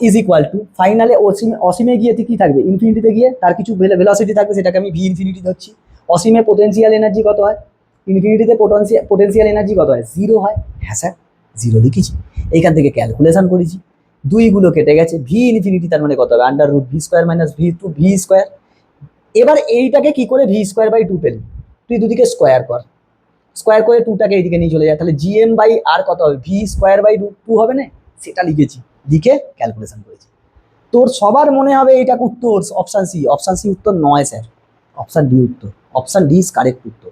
ইজ ইকুয়াল টু ফাইনালে অসীমে গিয়ে কি থাকবে, ইনফিনিটিতে গিয়ে তার কিছু ভেলোসিটি থাকবে, সেটাকে আমি ভি ইনফিনিটি ধরছি। অসীমে পোটেন্সিয়াল এনার্জি কত হয়, ইনফিনিটিতে পোটেন্সিয়াল এনার্জি কত হয়, 0 হয়। হ্যাঁ স্যার, 0 লিখেছি, এইখান থেকে ক্যালকুলেশন করেছি, 2 গুলো কেটে গেছে, ভি ইনফিনিটি তার মানে কত হবে, √V square minus v square. এবার এইটাকে কি করে ভি স্কোয়ার বাই 2 পেলি, তুই দুদিকে স্কোয়ার করে 2টাকে এইদিকে নিয়ে চলে যায়, তাহলে gm/r কত হবে, ভি স্কোয়ার বাই 2 হবে না, সেটা লিখেছি, লিখে ক্যালকুলেশন করেছি। তোর সবার মনে হবে এইটা উত্তর অপশান সি উত্তর নয় স্যার, অপশান ডি উত্তর, অপশান ডি ইজ কারেক্ট উত্তর।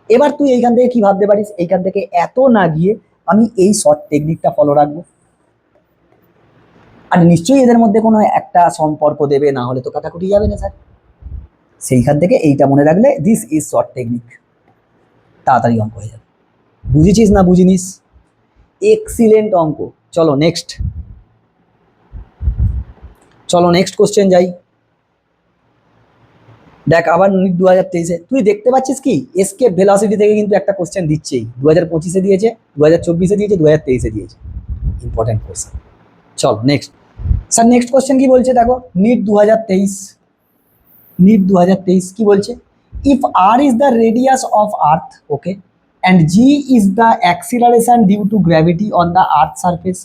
এবার তুই এইখান থেকে কি ভাবতে পারিস, এইখান থেকে এত না গিয়ে আমি এই শর্ট টেকনিকটা ফলো রাখবো, আর নিশ্চয়ই এদের মধ্যে কোনো একটা সম্পর্ক দেবে, না হলে তো কাটাকুটি যাবে না স্যার। সেইখান থেকে এইটা মনে রাখলে দিস ইজ শর্ট টেকনিক, তাড়াতাড়ি অঙ্ক হয়ে যাবে। বুঝেছিস না বুঝিনিস? এক্সিলেন্ট অঙ্ক। চলো নেক্সট, চলো নেক্সট কোশ্চেন যাই। দেখ আবার নিট 2023-এ তুই দেখতে পাচ্ছিস কি এসকেপ ভেলোসিটি থেকে কিন্তু একটা কোশ্চেন দিচ্ছেই, 2025-এ দিয়েছে, 2024-এ দিয়েছে, 2023-এ দিয়েছে। Important question. চলো নেক্সট। স্যার নেক্সট কোশ্চেন কি বলছে দেখো, নিট 2023, নিট 2023 কি বলছে, if r is the radius of earth, okay, and g is the acceleration due to gravity on the earth surface,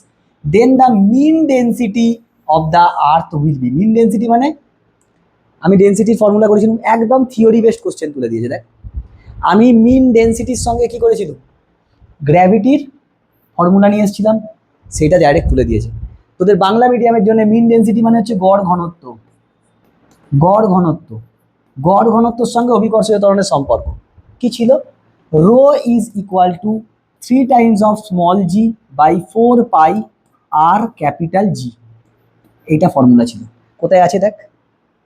then the mean density of the earth will be. Mean density মানে, আমি ডেন্সিটির ফর্মুলা করেছিলাম, একদম থিওরি বেসড কোশ্চেন তুলে দিয়েছে দেখ। আমি মিন ডেন্সিটির সঙ্গে কি করেছিলাম, গ্র্যাভিটির ফর্মুলা নিয়ে এসেছিলাম, সেটা ডাইরেক্ট তুলে দিয়েছে। তোদের বাংলা মিডিয়ামের জন্য মিন ডেন্সিটি মানে হচ্ছে গড় ঘনত্ব, গড় ঘনত্ব, গড় ঘনত্বর সঙ্গে অভিকর্ষীয় ত্বরণের সম্পর্ক কি ছিল, rho is equal to 3 times of small g by 4 pi r capital G. এইটা ফর্মুলা ছিল। কোথায় আছে দেখ,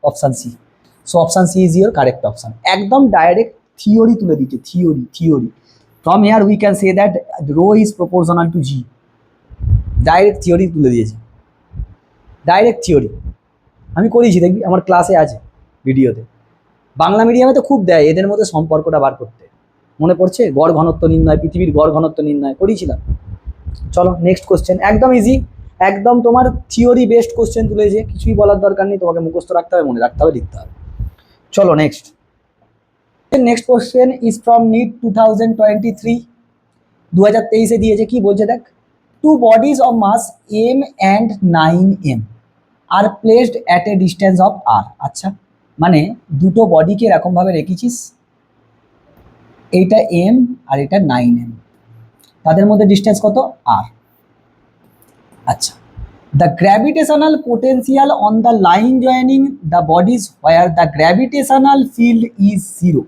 option C. So option C is your correct option. একদম ডাইরেক্ট থিওরি তুলে দিচ্ছে, theory theory. From here we can say that rho is proportional to g. Direct theory তুলে দিয়েছে, ডাইরেক্ট থিওরি। আমি করিয়েছি দেখবি, আমার ক্লাসে আছে ভিডিওতে। বাংলা মিডিয়ামে তো খুব দেয় এদের মধ্যে সম্পর্কটা বার করতে, মনে পড়ছে, গড় ঘনত্ব নির্ণয়, পৃথিবীর গড় ঘনত্ব নির্ণয় করিয়েছিলাম। চলো নেক্সট কোশ্চেন, একদম ইজি, একদম তোমার থিওরি বেসড কোশ্চেন তুলেছে, কিছুই বলার দরকার নেই, তোমাকে মুখস্থ রাখতে হবে, মনে রাখতে হবে, লিখতে হবে। চলো next, next question is from NEET 2023, 2023-এ দিয়েছে, কি বলছে দেখ, two bodies of mass m and 9m are placed at a distance of r। আচ্ছা, মানে দুটো বডিকে এরকমভাবে রেখেছিস, এইটা m আর এটা 9m, তাদের মধ্যে ডিস্টেন্স কত, r। আচ্ছা, the gravitational potential on the line joining the bodies where the gravitational field is zero.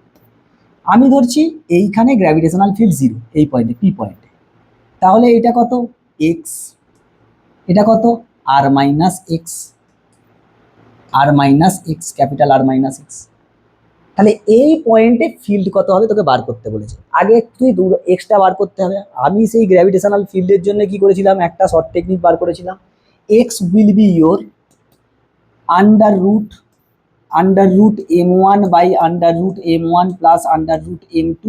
আমি ধরছি এইখানে গ্র্যাভিটেশনাল ফিল্ড জিরো, এই পয়েন্টে, পি পয়েন্টে, তাহলে এটা কত, এক্স, এটা কত, R minus x, R minus x, capital R minus x. তাহলে এই পয়েন্টে ফিল্ড কত হবে তোকে বার করতে বলেছে। আগে তুই এক্সটা বার করতে হবে। আমি সেই গ্র্যাভিটেশনাল ফিল্ডের জন্য কি করেছিলাম, একটা শর্ট টেকনিক বার করেছিলাম, x will be your under root m1 by under root m1 plus under root m2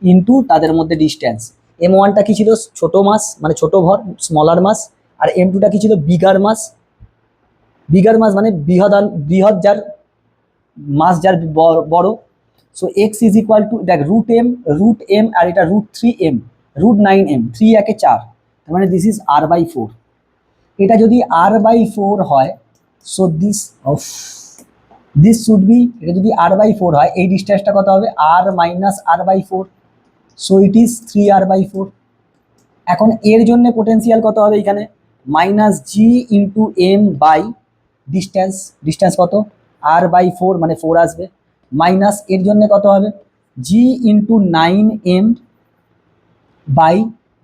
into তাদের মধ্যে ডিস্টেন্স। m1টা কি ছিল, ছোট মাস মানে ছোট ভর, স্মলার মাস, আর m2টা কি ছিল, বিগার মাস। বিগার মাস মানে বৃহৎ যার মাস, যার বড়। So x is equal to, দেখ রুট এম আর এটা √3m, √9m, 3 একে 4, তার মানে দিস ইজ r/4। এটা যদি r/4 হয়, সো দিস শুড বি, এটা যদি r/4 হয়, এই ডিস্টেন্সটা কত হবে, r minus r/4, so it is 3r/4। এখন এর জন্য পোটেন্সিয়াল কত হবে, এখানে minus G into M by distance, distance কত, r/4 মানে 4 আসবে, মাইনাস এর জন্য কত হবে, জি ইন্টু 9m বাই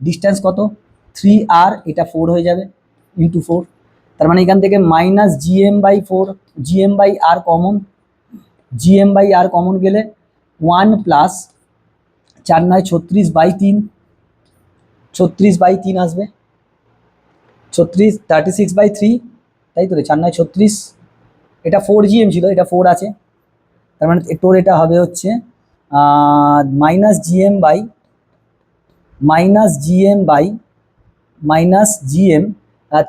ডিস্টেন্স কত, 3r, এটা 4 হয়ে যাবে, ইন্টু 4, তার মানে এখান থেকে minus gm/4, gm/r common, gm/r common গেলে 1 প্লাস 4 9 36/3, 36/3 আসবে, 36/3, তাই তো রে, 4 9 36, এটা 4gm ছিল, এটা 4 আছে, তার মানে তোর এটা হবে হচ্ছে minus GM by minus GM,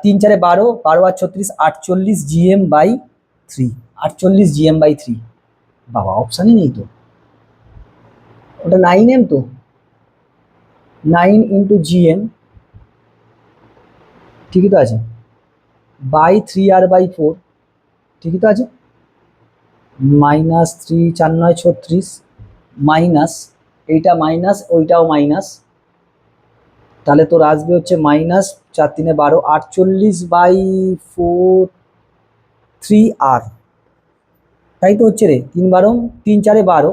3 4 12, 12 আর 36, 48 gm/3, 48 gm/3। বাবা অপশানই নেই তো, ওটা 9m তো, 9 ইন্টু জিএম, ঠিকই তো আছে, বাই 3r/4, ঠিকই তো আছে, মাইনাস 3 4 9 36, মাইনাস এইটা মাইনাস, ওইটাও মাইনাস, তাহলে তোর আসবে হচ্ছে মাইনাস 4 3 12, 48/4 3r, তাই তো হচ্ছে রে, 3 12 3 4 12,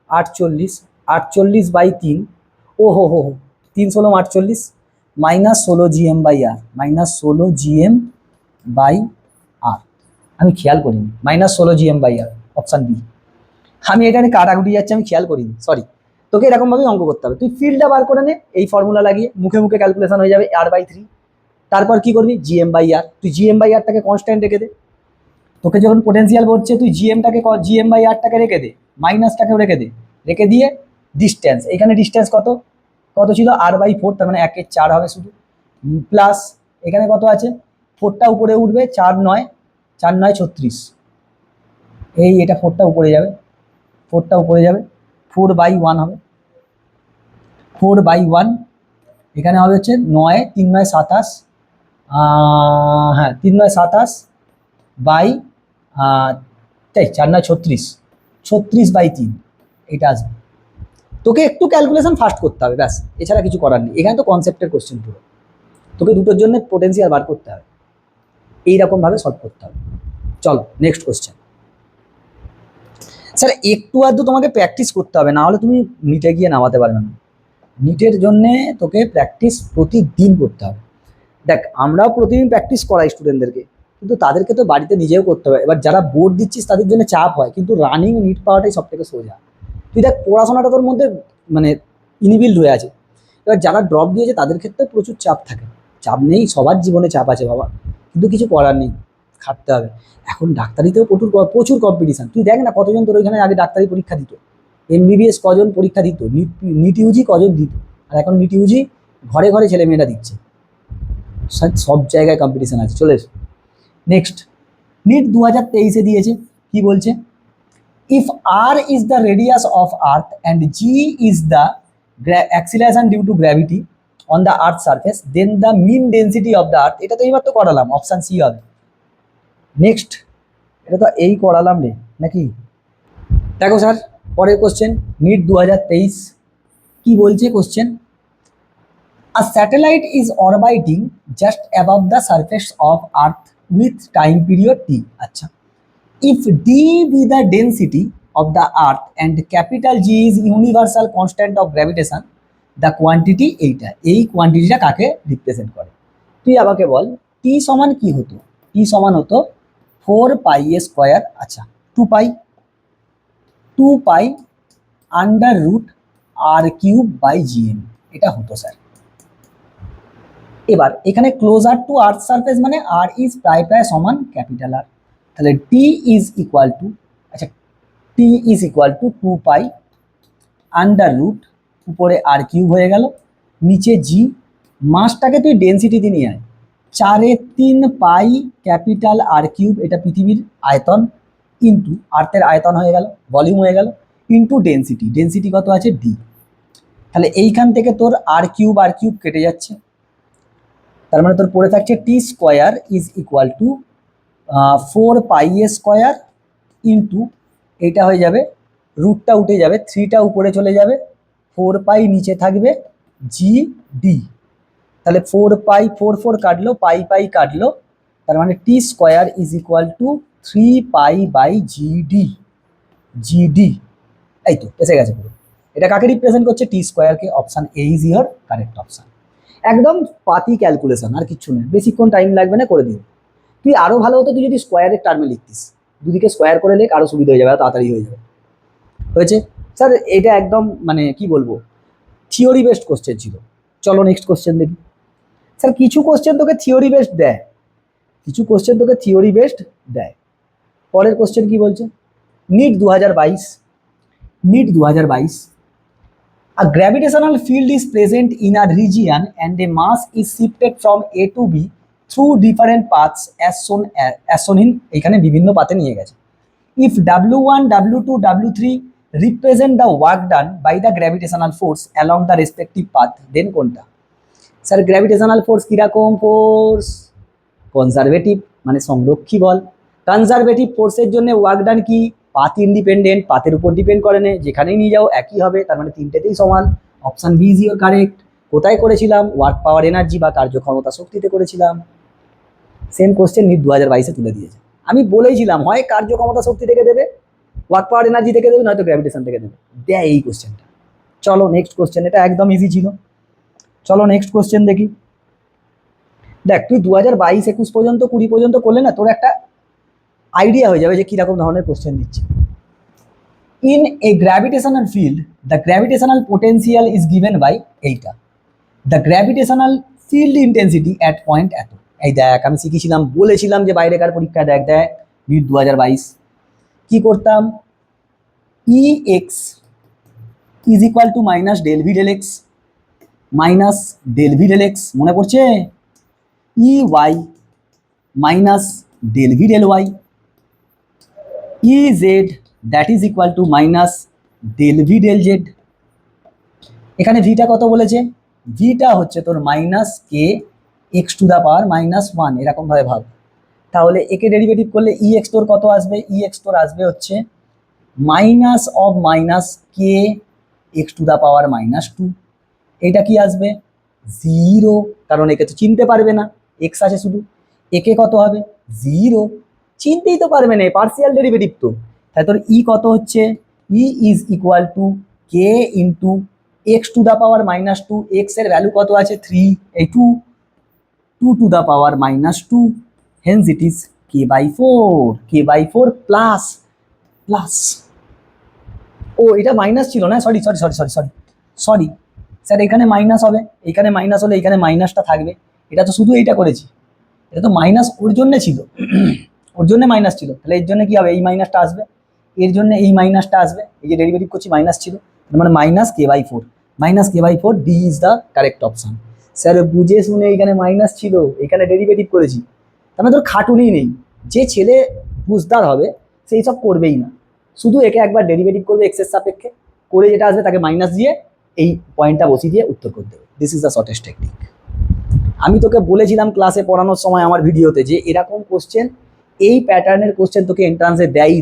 48, 48/3, ও হো 3 16 48, মাইনাস 16 gm/r, মাইনাস 16 gm/r। আমি খেয়াল করিনি, মাইনাস 16 gm/r, অপশান বি। আমি এটা কাটাকুটি যাচ্ছে, আমি খেয়াল করিনি, সরি। তোকে এরকমভাবেই অঙ্ক করতে হবে। তুই ফিল্ডটা বার করে নে, এই ফর্মুলা লাগিয়ে মুখে মুখে ক্যালকুলেশন হয়ে যাবে R/3। তারপর কি করবি, GM/R, তুই GM/Rটাকে কনস্ট্যান্ট রেখে দে। তোকে যখন পোটেনশিয়াল বলছে তুই GM/Rটাকে রেখে দে, মাইনাসটাকেও রেখে দে, রেখে দিয়ে ডিস্টেন্স, এখানে ডিস্টেন্স কত কত ছিল R/4, তার মানে 1/4 হবে শুধু, প্লাস এখানে কত আছে, 4টা উপরে উঠবে, 4 9 36, এই এটা 4টা উপরে যাবে, 4টা উপরে যাবে, 4/1 হবে, 4/1, এখানে হবে হচ্ছে 9, 3 9 27, হ্যাঁ 3 9 27 বাই 4 9 36, 36/3 এটা আসবে। তোকে একটু ক্যালকুলেশন ফাস্ট করতে হবে ব্যাস, এছাড়া কিছু করার নেই। এখানে তো কনসেপ্টের কোশ্চেন পুরো, তোকে দুটোর জন্য পোটেনশিয়াল বার করতে হবে, এইরকম ভাবে সলভ করতে হবে। চলো নেক্সট কোশ্চেন। স্যার একটু আধটু তোমাকে প্র্যাকটিস করতে হবে, না হলে তুমি নিটে গিয়ে নামাতে পারবে না। নিটের জন্যে তোকে প্র্যাকটিস প্রতিদিন করতে হবে। দেখ আমরাও প্রতিদিন প্র্যাকটিস করাই স্টুডেন্টদেরকে, কিন্তু তাদেরকে তো বাড়িতে নিজেও করতে হবে। এবার যারা বোর্ড দিচ্ছিস তাদের জন্য চাপ হয়, কিন্তু রানিং নিট পাওয়াটাই সব থেকে সোজা। তুই দেখ পড়াশোনাটা তোর মধ্যে মানে ইনবিল্ড হয়ে আছে। এবার যারা ড্রপ দিয়েছে তাদের ক্ষেত্রে প্রচুর চাপ থাকে, চাপ নেই, সবার জীবনে চাপ আছে বাবা, কিন্তু কিছু করার নেই, খাটতে হবে। এখন ডাক্তারিতেও প্রচুর প্রচুর কম্পিটিশান, তুই দেখ না কতজন তোর ওইখানে আগে ডাক্তারি পরীক্ষা দিত, MBBS কজন পরীক্ষা দিত, নিট ইউজি কজন দিত, আর এখন নিট ইউজি ঘরে ঘরে ছেলেমেয়েরা দিচ্ছে, সব জায়গায় কম্পিটিশান আছে। চলে এসো নেক্সট। নিট 2023-এ দিয়েছে, কি বলছে, if R is the radius of Earth and G is the acceleration due to gravity on the Earth's surface, then the mean density of the Earth, এটা তো এইবার তো করালাম, অপশন সি হবে। নেক্সট, এটা তো এই করালাম রে নাকি। দেখো স্যার পরের কোশ্চেন, নিট 2023 কি বলছে question, a satellite is orbiting just above the surface of Earth with time period t, আচ্ছা, if d be the density of the Earth and capital G is universal constant of gravitation, the quantity এইটা, এই কোয়ান্টিটিটা কাকে রিপ্রেজেন্ট করে। তুই আমাকে বল t সমান কি হতো, t সমান হতো 4πa², আচ্ছা 2π √r³/gm, এটা হতো স্যার। এবার এখানে ক্লোজার টু আর্থ সারফেস মানে আর ইজ প্রায় প্রায় সমান ক্যাপিটাল আর, তাহলে টি ইজ ইকুয়াল টু, আচ্ছা টি ইজ ইকুয়াল টু 2π √ উপরে r³ হয়ে গেল, নিচে জি, মাসটাকে তুই ডেন্সিটি দিয়ে নিয়ে আয়, 4/3 ক্যাপিটাল r³, এটা পৃথিবীর আয়তন, ইন্টু আর্থের আয়তন হয়ে গেল, ভলিউম হয়ে গেল, ইন্টু ডেন্সিটি, ডেন্সিটি কত আছে ডি। তাহলে এইখান থেকে তোর r³ কেটে যাচ্ছে, তার মানে তোর পড়ে থাকছে T square is equal to 4πa² into এইটা হয়ে যাবে, রুটটা উঠে যাবে, 3টা উপরে চলে যাবে, 4π নিচে থাকবে, জি ডি। তাহলে 4π 4 4 কাটলো, পাই কাটলো, তার মানে T square is equal to 3π/জিডি, জিডি। এই তো এসে গেছে পুরো। এটা কাকে রিপ্রেজেন্ট করছে, টি স্কোয়ারকে। Option A is your correct option. একদম পাতি ক্যালকুলেশন, আর কিচ্ছু নেই, বেশিক্ষণ টাইম লাগবে না, করে দিও। তুই আরো ভালো হতো তুই যদি স্কোয়ারের টার্মে লিখতিস, দুদিকে স্কোয়ার করে লেখ, আরো সুবিধা হয়ে যাবে, তাড়াতাড়ি হয়ে যাবে। হয়েছে স্যার, এটা একদম মানে কি বলবো, থিওরি বেসড কোশ্চেন ছিল। চলো নেক্সট কোশ্চেন দেখি। স্যার কিছু কোশ্চেন তোকে থিওরি বেসড দেয়, কিছু কোশ্চেন তোকে থিওরি বেসড দেয়। পরের কোশ্চেন কি বলছে, NEET 2022, NEET 2022, a gravitational field is present in a region and a mass is shifted from A to B through different paths as shown in, এখানে বিভিন্ন পাথে নিয়ে গেছে। If W1, W2, W3 represent the work done by the gravitational force along the respective path, then কোনটা। স্যার গ্র্যাভিটেশনাল ফোর্স কিরকম ফোর্স, কনজারভেটিভ মানে সংরক্ষী বল। কনজারভেটিভ ফোর্সের জন্য ওয়ার্ক ডান কি, পাথ ইন্ডিপেন্ডেন্ট, পাথের উপর ডিপেন্ড করে না, যেখানেই নিয়ে যাও একই হবে, তার মানে তিনটেতেই সমান। Option B is your correct. কোথায় করেছিলাম, ওয়ার্ক পাওয়ার এনার্জি বা কার্যক্ষমতা শক্তিতে করেছিলাম। সেম কোশ্চেন নিট 2022-এ তুলে দিয়েছে। আমি বলেইছিলাম হয় কার্যক্ষমতা শক্তি থেকে দেবে, ওয়ার্ক পাওয়ার এনার্জি থেকে দেবে, নয়তো গ্র্যাভিটেশন থেকে দেবে, দেয় এই কোশ্চেনটা। চলো নেক্সট কোশ্চেন, এটা একদম ইজি ছিল। চলো নেক্সট কোশ্চেন দেখি। দেখ তুই 2022-21 পর্যন্ত 20 পর্যন্ত করলে না, তোর একটা আইডিয়া হয়ে যাবে যে কিরকম ধরনের কোশ্চেন দিচ্ছে। In a gravitational field the gravitational potential is given by এইটা, the gravitational field intensity at point এত। এই দেখ আমি শিখেছিলাম, বলেছিলাম যে বাইরেকার পরীক্ষায় দেখ দেখ নিট 2022 কি করতাম, E x is equal to minus del V del x, minus del V del x মনে পড়ছে, E y minus del V del y, E z that is equal to minus del V del z. এখানে ভিটা কত বলেছে, ভিটা হচ্ছে তোর minus k x to the power -1 এরকমভাবে ভাব। তাহলে একে ডেরিভেটিভ করলে ই এক্স তোর কত আসবে, ই এক্স তোর আসবে হচ্ছে minus of minus k x to the power -2। এটা কি আসবে 0, কারণ একে তো চিনতে পারবে না, এক্স আছে শুধু, একে কত হবে 0, চিনতেই তো পারবে না, পার্সিয়াল ডেরিভেটিভ তো। তাই তোর ই কত হচ্ছে, E is equal to k into x to the power -2, x এর ভ্যালু কত আছে 3, এই 2 to the power -2, hence it is k/4 plus plus, ও এটা মাইনাস ছিল না, sorry sorry sorry sorry sorry sorry sir, এখানে মাইনাস হবে, এখানে মাইনাস হলে এখানে মাইনাসটা থাকবে, এটা তো শুধু এইটা করেছি, এটা তো মাইনাস ওর জন্যে ছিল, ওর জন্য মাইনাস ছিল, তাহলে এর জন্য কি হবে, এই মাইনাসটা আসবে, এর জন্য এই মাইনাসটা আসবে, এই যে ডেরিভেটিভ করছি মাইনাস ছিল, মানে -k/4 D is the correct option. Sir বুঝে শুনে এখানে মাইনাস ছিল, এখানে ডেরিভেটিভ করেছি, তার মানে তোর খাটুনি নেই, যে ছেলে বুঝদার হবে সেই সব করবেই না, শুধু একে একবার ডেরিভেটিভ করবে এক্সের সাপেক্ষে, করে যেটা আসবে তাকে মাইনাস দিয়ে এই পয়েন্টটা বসিয়ে দিয়ে উত্তর করতে হবে। This is the shortest technique. আমি তোকে বলেছিলাম ক্লাসে পড়ানোর সময় আমার ভিডিওতে যে এরকম কোশ্চেন, এই প্যাটার্নের কোশ্চেন তোকে এন্ট্রান্সে দেয়,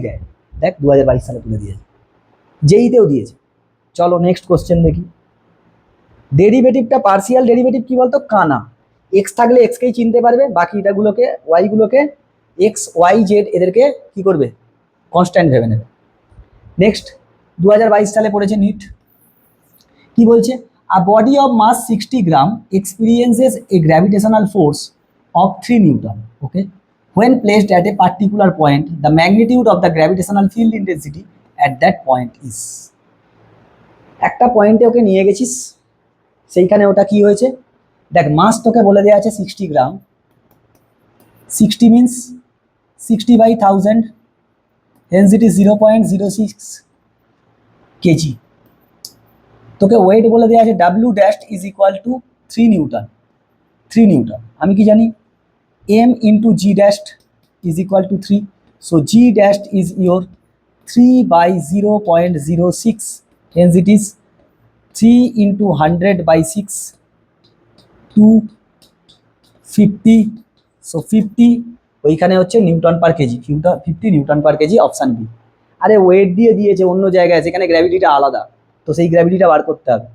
দেখ 2022 সালে তুলে দিয়েছে, যেইতেও দিয়েছে। চলো নেক্সট কোশ্চেন দেখি। ডেরিভেটিভটা পার্সিয়াল ডেরিভেটিভ কি বলতো, কানা, এক্স থাকলে এক্সকেই চিনতে পারবে, বাকি এটাগুলোকে ওয়াইগুলোকে এক্স ওয়াই জেড এদেরকে কি করবে, কনস্ট্যান্ট ভেবে নেবে। নেক্সট 2022 সালে পড়েছে নিট, কি বলছে, a body of mass 60 gram experiences a gravitational force of 3 newton, okay, when placed at a particular point the magnitude of the gravitational field intensity at that point is। একটা পয়েন্টে ওকে নিয়ে গেছিস, সেইখানে ওটা কি হয়েছে, দেখ মাস তোকে বলে দেওয়া আছে 60 gram, 60 means 60/1000, hence it is 0.06 kg. তোকে ওয়েট বলে দেওয়া আছে W dash is equal to 3 newton, 3 newton, আমি কি জানি m into g dash is equal to 3, so g dash is your 3/0.06, hence it is 3 into 100/6, 250, সো 50 ওইখানে হচ্ছে newton per kg, 50 newton per kg, option B. আরে ওয়েট দিয়ে দিয়েছে অন্য জায়গায়, সেখানে গ্র্যাভিটিটা আলাদা, তো সেই গ্র্যাভিটিটা বার করতে হবে,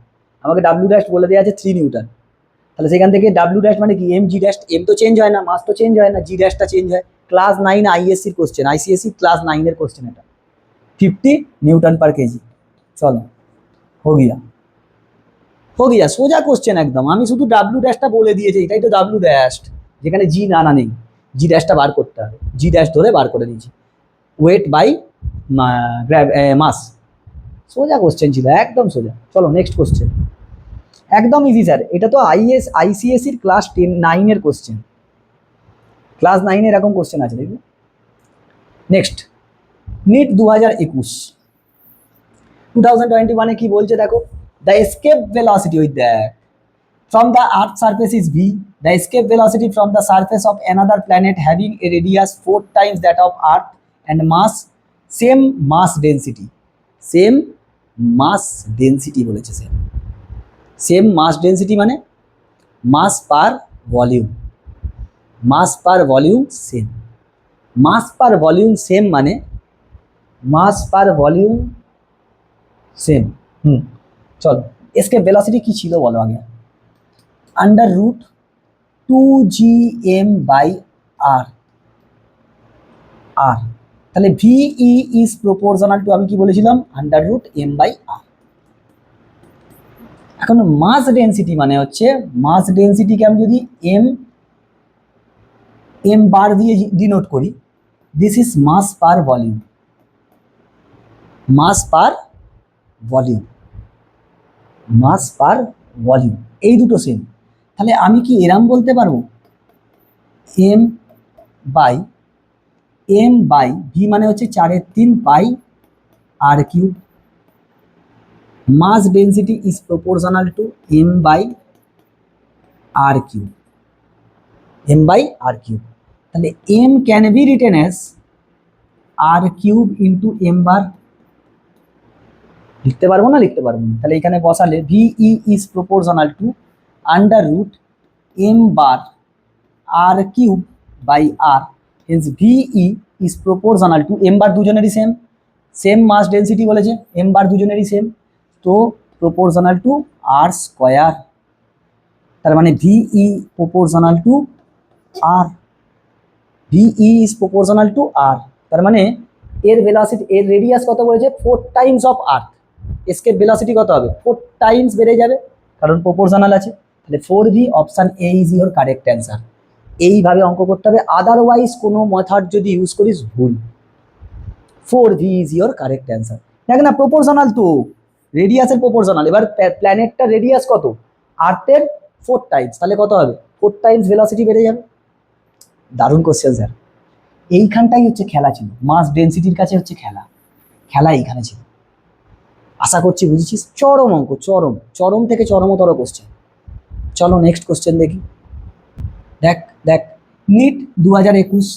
আমাকে ডাব্লিউ ড্যাশ বলে দেওয়া আছে 3 নিউটন, তাহলে সেখান থেকে ডাব্লিউ ড্যাশ মানে কি, এম জি ড্যাশ, এম তো চেঞ্জ হয় না, মাস তো চেঞ্জ হয় না, জি ড্যাশটা চেঞ্জ হয়। ক্লাস 9 আইএসসির কোশ্চেন, আইসিএসসি ক্লাস 9-এর কোশ্চেন এটা, 50 নিউটন পার কেজি। চলো हो गया সোজা কোশ্চেন একদম, আমি শুধু ডাব্লিউ ড্যাশটা বলে দিয়েছি, এটাই তো ডাব্লিউ ড্যাশ, যেখানে জি না নেই, জি ড্যাশটা বার করতে হবে, জি ড্যাশ ধরে বার করে দিয়েছি, ওয়েট বাই মাস, সোজা কোশ্চেন ছিল একদম সোজা। চলো নেক্সট কোশ্চেন, একদম ইজি স্যার, এটা তো আইসিএসসির ক্লাস 9-এর কোশ্চেন, ক্লাস 9-এ এরকম কোশ্চেন আছে দেখবে। নেক্সট নিট 2021 কি বলছে দেখো, the escape velocity with that from the earth surface is v, the escape velocity from the surface of another planet having a radius 4 times that of earth and mass same mass density বলেছে, সেম মাস ডেন্সিটি মানে মাস per volume, mass per volume same, মাস পার ভলিউম সেম মানে মাস পার ভলিউম সেম। চলো এসকেপ ভেলোসিটি কি ছিল বলো আগে, √2gm/r, তাহলে ভিই ইজ প্রপোর্শনাল টু, আমি কি বলেছিলাম, √m/r। এখন মাস ডেন্সিটি মানে হচ্ছে, মাস ডেন্সিটিকে আমি যদি এম বার দিয়ে ডিনোট করি, this is mass per volume, mass per volume, mass per volume, এই দুটো সেম। তাহলে আমি কি এরম বলতে পারবো এম বাই ভি মানে হচ্ছে 4/3 pi R cube, mass density is proportional to m by R cube, m by R cube. তাহলে m can be written as R cube into m bar, লিখতে পারবো না? লিখতে পারবো না। তাহলে এখানে বসালে Ve is proportional to under root m bar R cube by R, hence Ve is proportional to m bar দুজনেরই সেম, সেম মাস ডেন্সিটি বলেছে, এম বার দুজনেরই সেম, তো প্রপোর্শনাল টু আর স্কোয়ার। তার মানে Ve proportional to R, Ve is proportional to R. তার মানে এর ভেলোসিটি, এর রেডিয়াস কত বলেছে? 4 times of earth. Escape velocity কত হবে? 4 টাইমস বেড়ে যাবে, কারণ প্রপোর্শনাল আছে। তাহলে 4V, option A is your correct answer. এইভাবে অঙ্ক করতে হবে, আদারওয়াইজ কোনো মেথড যদি ইউজ করিস ভুল। 4V is your correct answer. দেখ না, প্রপোর্শনাল তো, রেডিয়াসের প্রপোর্শনাল। এবার প্ল্যানেটটা রেডিয়াস কত? আর্থের 4 টাইমস, তাহলে কত হবে? 4 টাইমস ভেলোসিটি বেড়ে যাবে। দারুণ কোশ্চেন স্যার। এইখানটাই হচ্ছে খেলা ছিল, মাস ডেন্সিটির কাছে হচ্ছে খেলা, খেলা এইখানে ছিল। আশা করছি বুঝেছিস। চরম অঙ্ক, চরম, চরম থেকে চরমতর কোশ্চেন। চলো নেক্সট কোশ্চেন দেখি। দেখ দেখ, নিট 2021,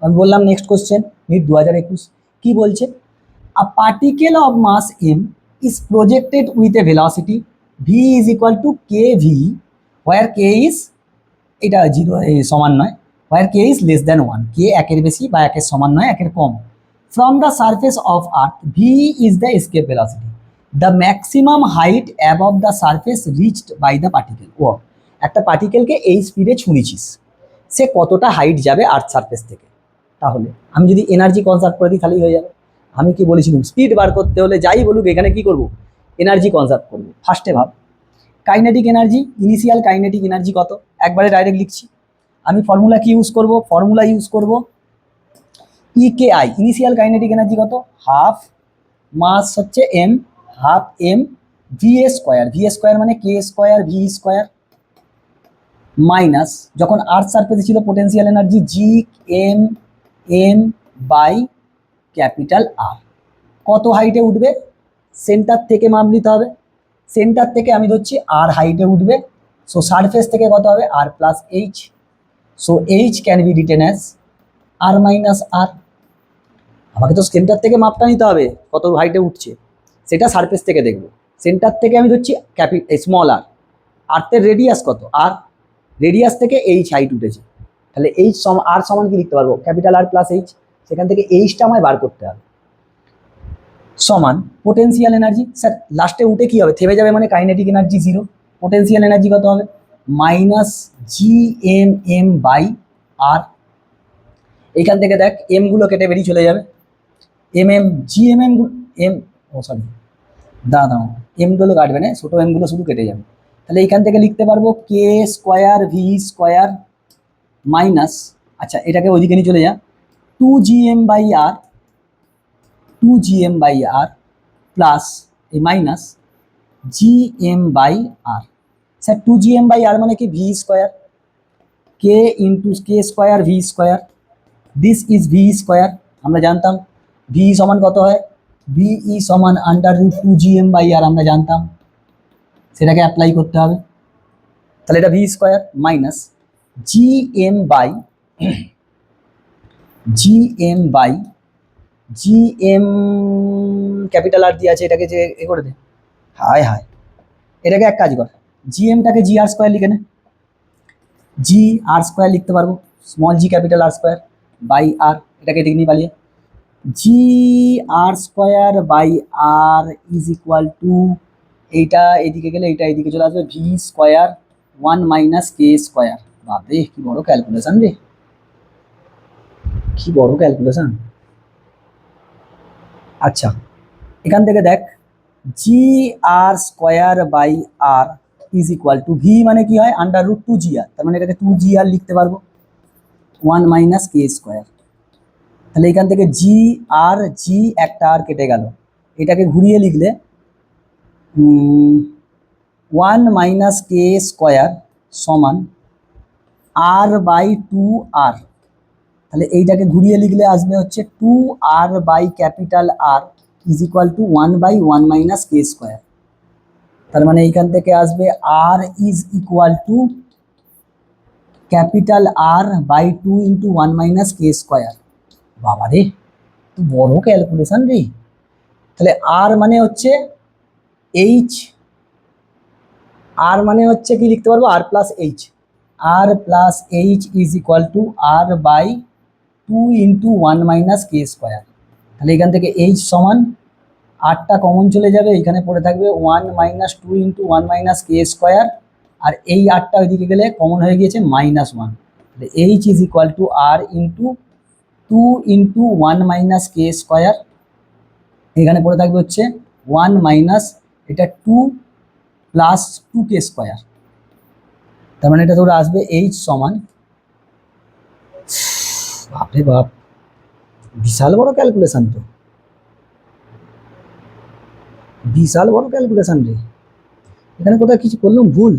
আমি বললাম নেক্সট কোশ্চেন, নিট 2021 কি বলছে? A particle of mass m is projected with a velocity V is equal to k V, where k is, এটা 0 সমান নয়, where k is less than 1, k একের বেশি বা একের সমান নয়, একের কম। From the surface of earth V is the escape velocity, the maximum height above the surface reached by the particle. ও, একটা পার্টিকেলকে এই স্পিডে ছুঁড়েছিস, সে কতটা হাইট যাবে আর্থ সারফেস থেকে? তাহলে আমি যদি এনার্জি কনজার্ভ করে দিই তাহলেই হয়ে যাবে। আমি কি বলেছিলাম, স্পিড বার করতে হলে যাই বলুক এখানে কি করব? এনার্জি কনজার্ভ করবো। ফার্স্টে ভাব, kinetic energy, initial kinetic energy কত? একবারে ডাইরেক্ট লিখছি। আমি ফর্মুলা কি ইউজ করব? ফর্মুলা ইউজ করব ইকেআই, ইনিশিয়াল কাইনেটিক এনার্জি কত? হাফ মাস হচ্ছে m, half m v a square, v a square মানে k square V square, minus যখন আর্থ সারফেসে ছিল potential energy G M M by capital R. কত হাইটে উঠবে? সেন্টার থেকে মাপ নিতে হবে, সেন্টার থেকে আমি ধরছি আর হাইটে উঠবে, সো সারফেস থেকে কত হবে? R plus h, so h can be written as R minus r. আমাকে তো সেন্টার থেকে মাপটা নিতে হবে কত হাইটে উঠছে, সেটা সারফেস থেকে দেখবো। সেন্টার থেকে আমি ধরছি স্মল আর, আর্থের রেডিয়াস কত? আর, রেডিয়াস থেকে এইচ হাইট উঠেছে, তাহলে এইচ আর সমান কি লিখতে পারবো? ক্যাপিটাল আর প্লাস এইচ, সেখান থেকে এইচটা আমায় বার করতে হবে, সমান পোটেনশিয়াল এনার্জি। স্যার লাস্টে উঠে কি হবে? থেমে যাবে মানে কাইনেটিক এনার্জি 0, পোটেনশিয়াল এনার্জি কত হবে? Minus G M M by R. এইখান থেকে দেখ এমগুলো কেটে বেরিয়ে চলে যাবে, এম এম জি এম এম এম, ও সরি দাঁড়া, এমগুলো কাটবে না, ছোটো এমগুলো শুধু কেটে যাবে। তাহলে এইখান থেকে লিখতে পারবো k square V square minus, আচ্ছা এটাকে ওইদিকে নিয়ে চলে যা, 2gm by R, 2gm by R plus এই মাইনাস gm by R. Sir 2gm by R মানে কি? V square, k into k square V square, this is V square. আমরা জানতাম ভি সমান কত হয়? ভিই সমান আন্ডার রুট 2gm বাই আর, আমরা জানতাম, সেটাকে অ্যাপ্লাই করতে হবে। তাহলে এটা v square minus GM by GM capital R দিয়ে আছে, এটাকে যে এ করে দে, হায় হায়, এটাকে এক কাজ কর, জিএমটাকে জি আর স্কোয়ার লিখে নে, জি আর স্কোয়ার লিখতে পারবো, small g capital R square by R, এটাকে এদিকে নিয়ে পালিয়ে, g R square by R is equal to, এইটা এদিকে গেলে এইটা এদিকে চলে আসবে, V square 1 minus k square. বাপরে কি বড় ক্যালকুলেশন রে, কি বড় ক্যালকুলেশন। আচ্ছা এখান থেকে দেখ g R square by R is equal to, V মানে কি হয়? আন্ডার রুট 2gr, তার মানে এটাকে 2gr লিখতে পারবো, 1 মাইনাস কে স্কোয়ার। তাহলে এখান থেকে জি আর জি একটা আর কেটে গেল, এটাকে ঘুরিয়ে লিখলে 1 মাইনাস কে স্কোয়ার সমান r/2r। তাহলে এইটাকে ঘুরিয়ে লিখলে আসবে হচ্ছে 2r/R is equal two 1/1 minus k square. তার মানে এইখান থেকে আসবে r is equal two capital R/2 into 1 minus k square. বাবা রে, তো বড় ক্যালকুলেশন রে। তাহলে আর মানে হচ্ছে এইচ, আর মানে হচ্ছে কি লিখতে পারবো, R plus h, R plus h is equal to r/2 into 1 minus k square. তাহলে এখান থেকে এইচ সমান আরটা কমন চলে যাবে, এখানে পড়ে থাকবে 1 minus 2 into 1 minus k square, আর এই আরটা ওইদিকে গেলে কমন হয়ে গিয়েছে -1। তাহলে h is equal to r into 2 into 1 minus k square, এখানে পড়ে থাকবে হচ্ছে 1 মাইনাস এটা 2 প্লাস 2 কে স্কোয়ার। তার মানে এটা তোর আসবে এইচ সমান, বাপরে বাপ, বিশাল বড় ক্যালকুলেশন, তো বিশাল বড় ক্যালকুলেশন রে। এখানে কোথাও কিছু করলাম ভুল,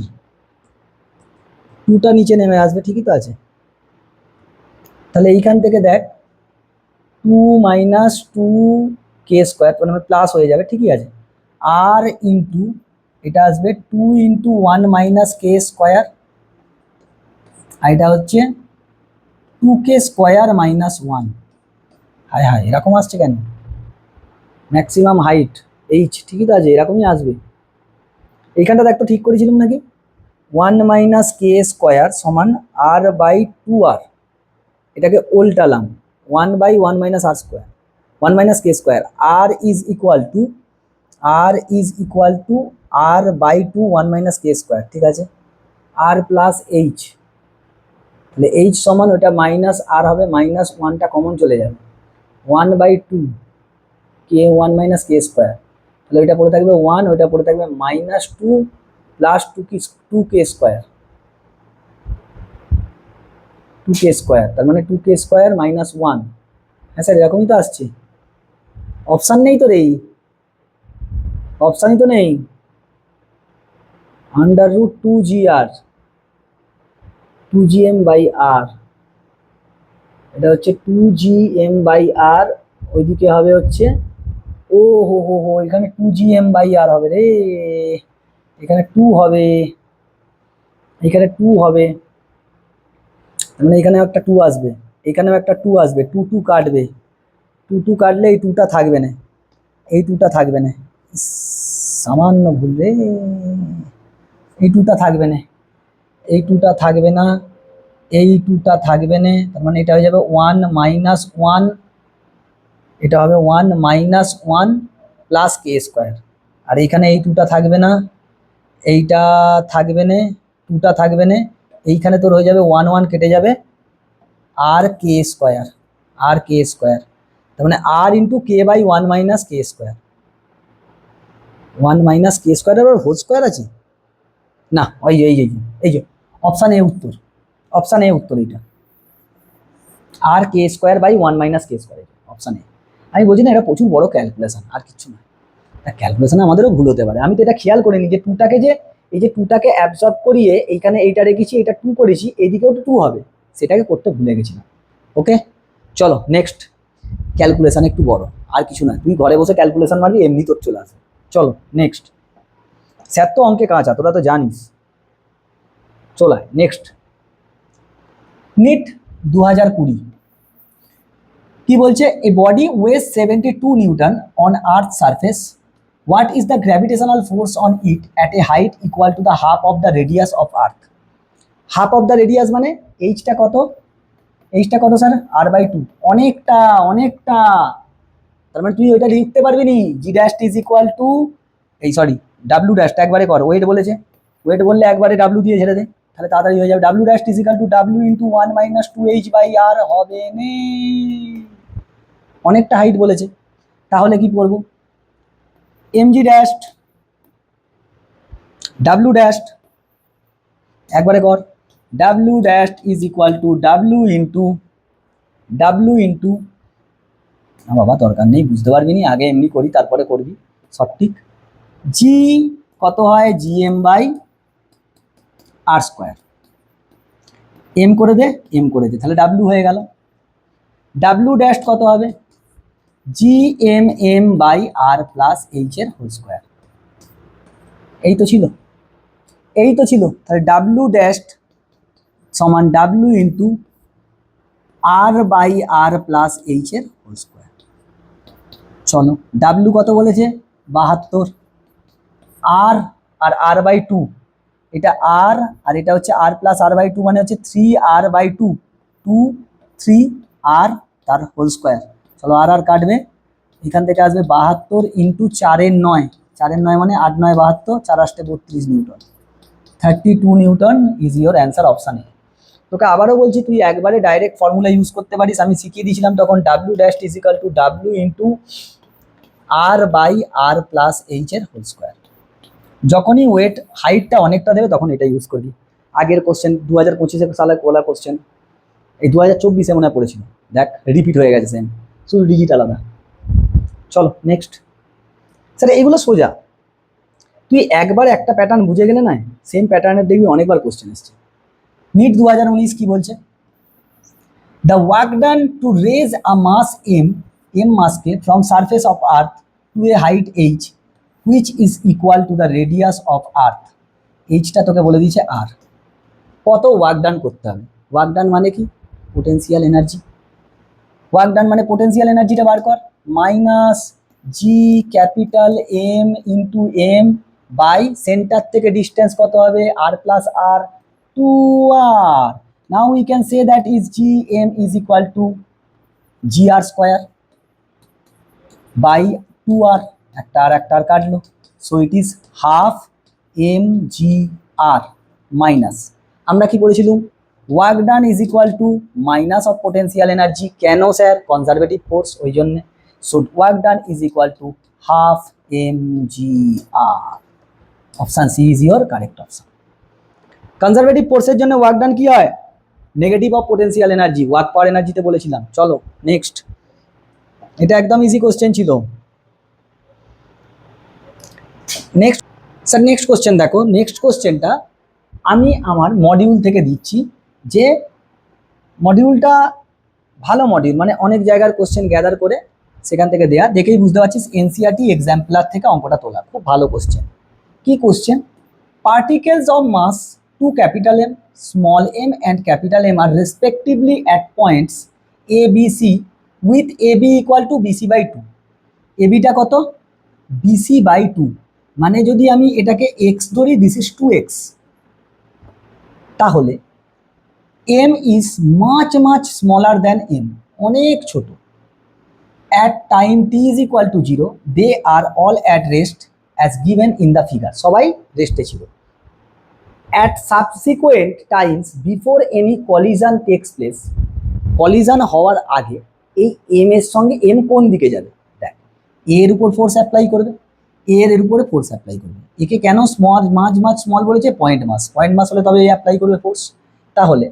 2টা নিচে নেমে আসবে, ঠিকই তো আছে। তাহলে এইখান থেকে দেখ 2 মাইনাস 2 কে স্কোয়ার মানে প্লাস হয়ে যাবে, ঠিকই আছে। আর ইন্টু এটা আসবে 2 ইন্টু 1 মাইনাস কে স্কোয়ার, আর এটা হচ্ছে 2 কে স্কোয়ার মাইনাস 1। হায় হায়, এরকম আসছে কেন? ম্যাক্সিমাম হাইট এইচ, ঠিকই তো আছে, এরকমই আসবে। এইখানটা দেখ তো ঠিক করেছিলাম নাকি, 1 মাইনাস কে স্কোয়ার সমান r/2r, এটাকে উল্টালাম 1/1 minus r square, 1 minus k square, r is equal to r/2 1 minus k square, ঠিক আছে। আর প্লাস এইচ, তাহলে এইচ সমান ওটা মাইনাস আর হবে, -1টা কমন চলে যাবে, 1/2 কে 1 মাইনাস কে স্কোয়ার, তাহলে ওইটা পড়ে থাকবে 1, ওইটা পড়ে থাকবে -2 প্লাস 2 কে স্কোয়ার, 2 কে স্কোয়ার, তার মানে 2 কে স্কোয়ার মাইনাস 1। হ্যাঁ স্যার, এরকমই তো আসছে, অপশান নেই তো রে, অপশানই তো নেই। √2gr 2gm/r, এটা হচ্ছে 2gm/r, ওইদিকে হবে হচ্ছে, ও হো হো হো, এখানে 2gm/r হবে রে, এখানে 2 হবে, এখানে 2 হবে, মানে এখানে একটা 2 আসবে, এখানেও একটা 2 আসবে, 2 2 কাটবে, 2 2 কাটলে এই 2টা থাকবে না, এই 2টা থাকবে না, সামান্য ভুল রে, এই 2টা থাকবে না, এই 2টা থাকবে না, এই 2টা থাকবে না, তার মানে এটা হয়ে যাবে 1 মাইনাস 1, এটা হবে 1 মাইনাস 1 প্লাস কে স্কোয়ার, আর এইখানে এই 2টা থাকবে না, এইটা থাকবে না, 2টা থাকবে না, এইখানে তোর হয়ে যাবে 1 1 কেটে যাবে, আর কে স্কোয়ার, আর কে স্কোয়ার, তার মানে আর into k/1 minus k square, 1 minus k square আবার হোল স্কোয়ার আছে না, ওই যে এই যে অপশান এ উত্তর, অপশান এ উত্তর, এইটা R k square by 1 minus k square, option A. আমি বলছি না, এটা প্রচুর বড় ক্যালকুলেশন, আর কিছু না। ক্যালকুলেশনে আমাদেরও ভুল হতে পারে, আমি তো এটা খেয়াল করিনি যে 2টাকে যে এই যে 2টাকে অ্যাবজর্ব করিয়ে এইখানে এইটা রেখেছি, এটা 2 করেছি, এইদিকেও তো 2 হবে, সেটাকে করতে ভুলে গেছিলাম। ওকে, চলো নেক্সট ক্যালকুলেশন একটু বড়, আর কিছু না, তুই ঘরে বসে ক্যালকুলেশন মারবি, এমনি তোর চলে আসে। চলো নেক্সট, স্যার তো অঙ্কে কাঁচা, তোরা তো জানিস। চলো নেক্সট, নিট 2020 কি বলছে, a body weighs 72 newton on earth surface, what is the gravitational force on it at a height equal to the half of the radius of earth. Half of the radius মানে এইচটা কত, এইচটা কত স্যার, r/2, অনেকটা অনেকটা, তার মানে তুই ওইটা লিখতে পারবি নি, জি ড্যাশ ইজ ইকুয়াল টু, এই সরি ডাব্লিউ ড্যাশটা একবারে কর, ওয়েট বলেছে, ওয়েট বললে একবারে ডাব্লিউ দিয়ে ছেড়ে দে, তাহলে তাড়াতাড়ি হয়ে যাবে, W dash is equal two W into 1 minus 2h/r হবে নে, অনেকটা হাইট বলেছে, তাহলে কি করবো, mg ড্যাশ ডাব্লিউ ড্যাশ একবারে কর, W dash is equal two W into না বাবা দরকার নেই, বুঝতে পারবি নি, আগে এমনি করি তারপরে করবি সঠিক। জি কত হয়, GM by r square, m করে দে, এম করে দে, তাহলে ডাব্লিউ হয়ে গেল। ডাব্লিউ ড্যাশ কত হবে, G M M by R plus H এর হোল স্কোয়ার। এই তো ছিল, এই তো ছিল, তাহলে ডাব্লিউ ড্যাশ সমান W into R by R plus H এর হোল স্কোয়ার। চলো ডাব্লিউ কত বলেছে, 72, আর আর আর বাই টু, এটা আর আর এটা হচ্ছে আর প্লাস আর বাই টু, মানে হচ্ছে 3r/2, 2 3 আর তার হোল স্কোয়ার। চলো আর আর কাটবে, এখান থেকে আসবে 72 ইন্টু 4/9, 4/9 মানে 8 9 72, 4 8 32 Newton, 32 Newton is your answer, option A. তোকে আবারও বলছি তুই একবারে ডাইরেক্ট ফর্মুলা ইউজ করতে পারিস, আমি শিখিয়ে দিয়েছিলাম তখন, W dash is equal to W into R by R plus H এর হোল স্কোয়ার। যখনই ওয়েট হাইটটা অনেকটা দেবে তখন এটা ইউজ করবি। আগের কোশ্চেন 2025 সালের কোলা কোশ্চেন, এই 2024 মনে হয় পড়েছিল, দেখ রিপিট হয়ে গেছে সেম, শুধু ডিজিট আলাদা। চলো নেক্সট। স্যার এইগুলো সোজা, তুই একবার একটা প্যাটার্ন বুঝে গেলে না, সেম প্যাটার্নের দেখবি অনেকবার কোশ্চেন এসছে। নিট 2019 কি বলছে, the work done to raise a mass m মাসকে from surface of earth to a height h which is equal to the radius of earth. এইচটা তোকে বলে দিয়েছে আর, কত ওয়ার্ক ডান করতে হবে। ওয়ার্ক ডান মানে কি, পোটেন্সিয়াল এনার্জি। ওয়ার্ক ডান মানে পোটেন্সিয়াল এনার্জিটা বার কর, minus G capital M into M by centre থেকে ডিস্টেন্স কত হবে, R plus R 2r। Now we can say that is G M is equal to g R square by 2r, একটা আর কাটলো, so it is half M G R minus, আমরা কি করেছিলাম, work done is equal to minus of potential energy, কেন স্যার, কনজারভেটিভ ফোর্স ওই জন্য, so work done is equal two half M G R, option C is your correct option. Conservative ফোর্সের জন্য ওয়ার্ক ডান কি হয়, negative of potential energy, work power এনার্জিতে বলেছিলাম। চলো নেক্সট, এটা একদম ইজি কোশ্চেন ছিল। নেক্সট স্যার, নেক্সট কোশ্চেন দেখো, নেক্সট কোশ্চেনটা আমি আমার মডিউল থেকে দিচ্ছি, যে মডিউলটা ভালো মডিউল, মানে অনেক জায়গার কোশ্চেন গ্যাদার করে সেখান থেকে দেয়া, দেখেই বুঝতে পারছিস এনসিইআরটি এক্সাম্পলার থেকে অঙ্কটা তোলা, খুব ভালো কোশ্চেন। কি question, particles of mass two capital M, small m and capital M are respectively at points A B C with A B equal to BC by two. এবিটা কত, বিসি বাই টু, মানে যদি আমি এটাকে এক্স ধরি, দিস ইজ 2x, তাহলে m is much much smaller than m, অনেক ছোট। at time t is equal to 0 they are all at rest as given in the figure, সবাই রেস্টে ছিল। at subsequent times before any collision takes place, collision হওয়ার আগে এই m এর সঙ্গে m কোন দিকে যাবে, দেখ এর উপর ফোর্স অ্যাপ্লাই করবে, এর উপরে ফোর্স অ্যাপ্লাই করবে, একে কেন স্মল মাঝ মাঝ স্মল বলেছে, পয়েন্ট মাস হলে তবে অ্যাপ্লাই করবে ফোর্স। তাহলে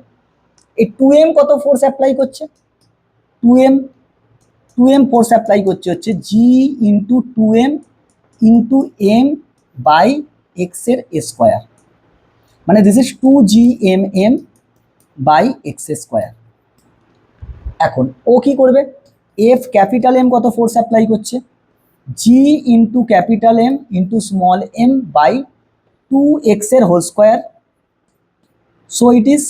এই 2m কত ফোর্স অ্যাপ্লাই করছে, 2m ফোর্স অ্যাপ্লাই করছে হচ্ছে G into 2m into M by X এর স্কোয়ার, মানে this is 2gmm by X square. এখন ও কি করবে, এফ ক্যাপিটাল এম কত ফোর্স অ্যাপ্লাই করছে, G into capital M into small m by 2x এর whole square, so it is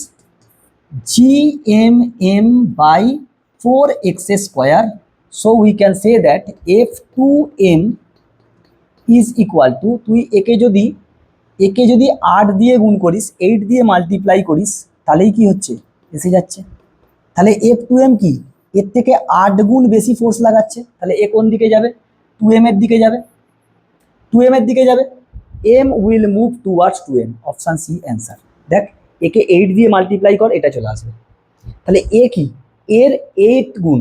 gmm by 4x square, so we can say that f2m is equal to, তুই একে যদি 8 দিয়ে গুণ করিস, 8 দিয়ে মাল্টিপ্লাই করিস, তাহলেই কি হচ্ছে, এসে যাচ্ছে। তাহলে f2m কি, এর থেকে 8 গুণ বেশি ফোর্স লাগাচ্ছে, তাহলে এ কোন দিকে যাবে, 2m এর দিকে যাবে, 2m এর দিকে যাবে, m will move towards 2m, option C answer. দেখ একে 8 দিয়ে মাল্টিপ্লাই কর, এটা চলে আসবে, তাহলে এ কি, এর 8 গুণ,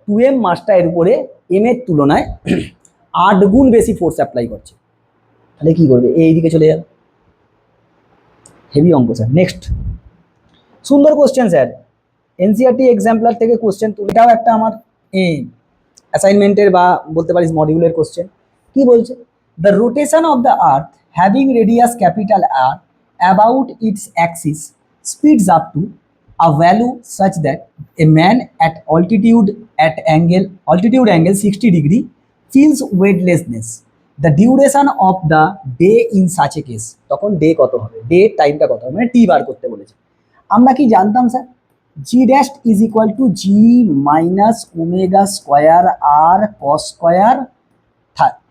টু এম মাসটা এর উপরে এম এর তুলনায় 8 গুণ বেশি ফোর্স অ্যাপ্লাই করছে, তাহলে কি করবে, এই দিকে চলে যাবে। হেভি অঙ্ক স্যার। নেক্সট, সুন্দর কোশ্চেন স্যার, এনসিইআরটি এক্সাম্পলার থেকে কোশ্চেন তুলে, এটাও একটা আমার অ্যাসাইনমেন্টের বা বলতে পারিস মডিউলের কোশ্চেন। কি বলছে, the rotation of the earth having radius capital R about its axis speeds up to a value such that a man at altitude angle 60 degree feels weightlessness. The duration of the day in such a case, তখন ডে কত হবে, ডে টাইমটা কত হবে, মানে টি বার করতে বলেছে। আমরা কি জানতাম sir, g dash is equal to g minus omega square r cos square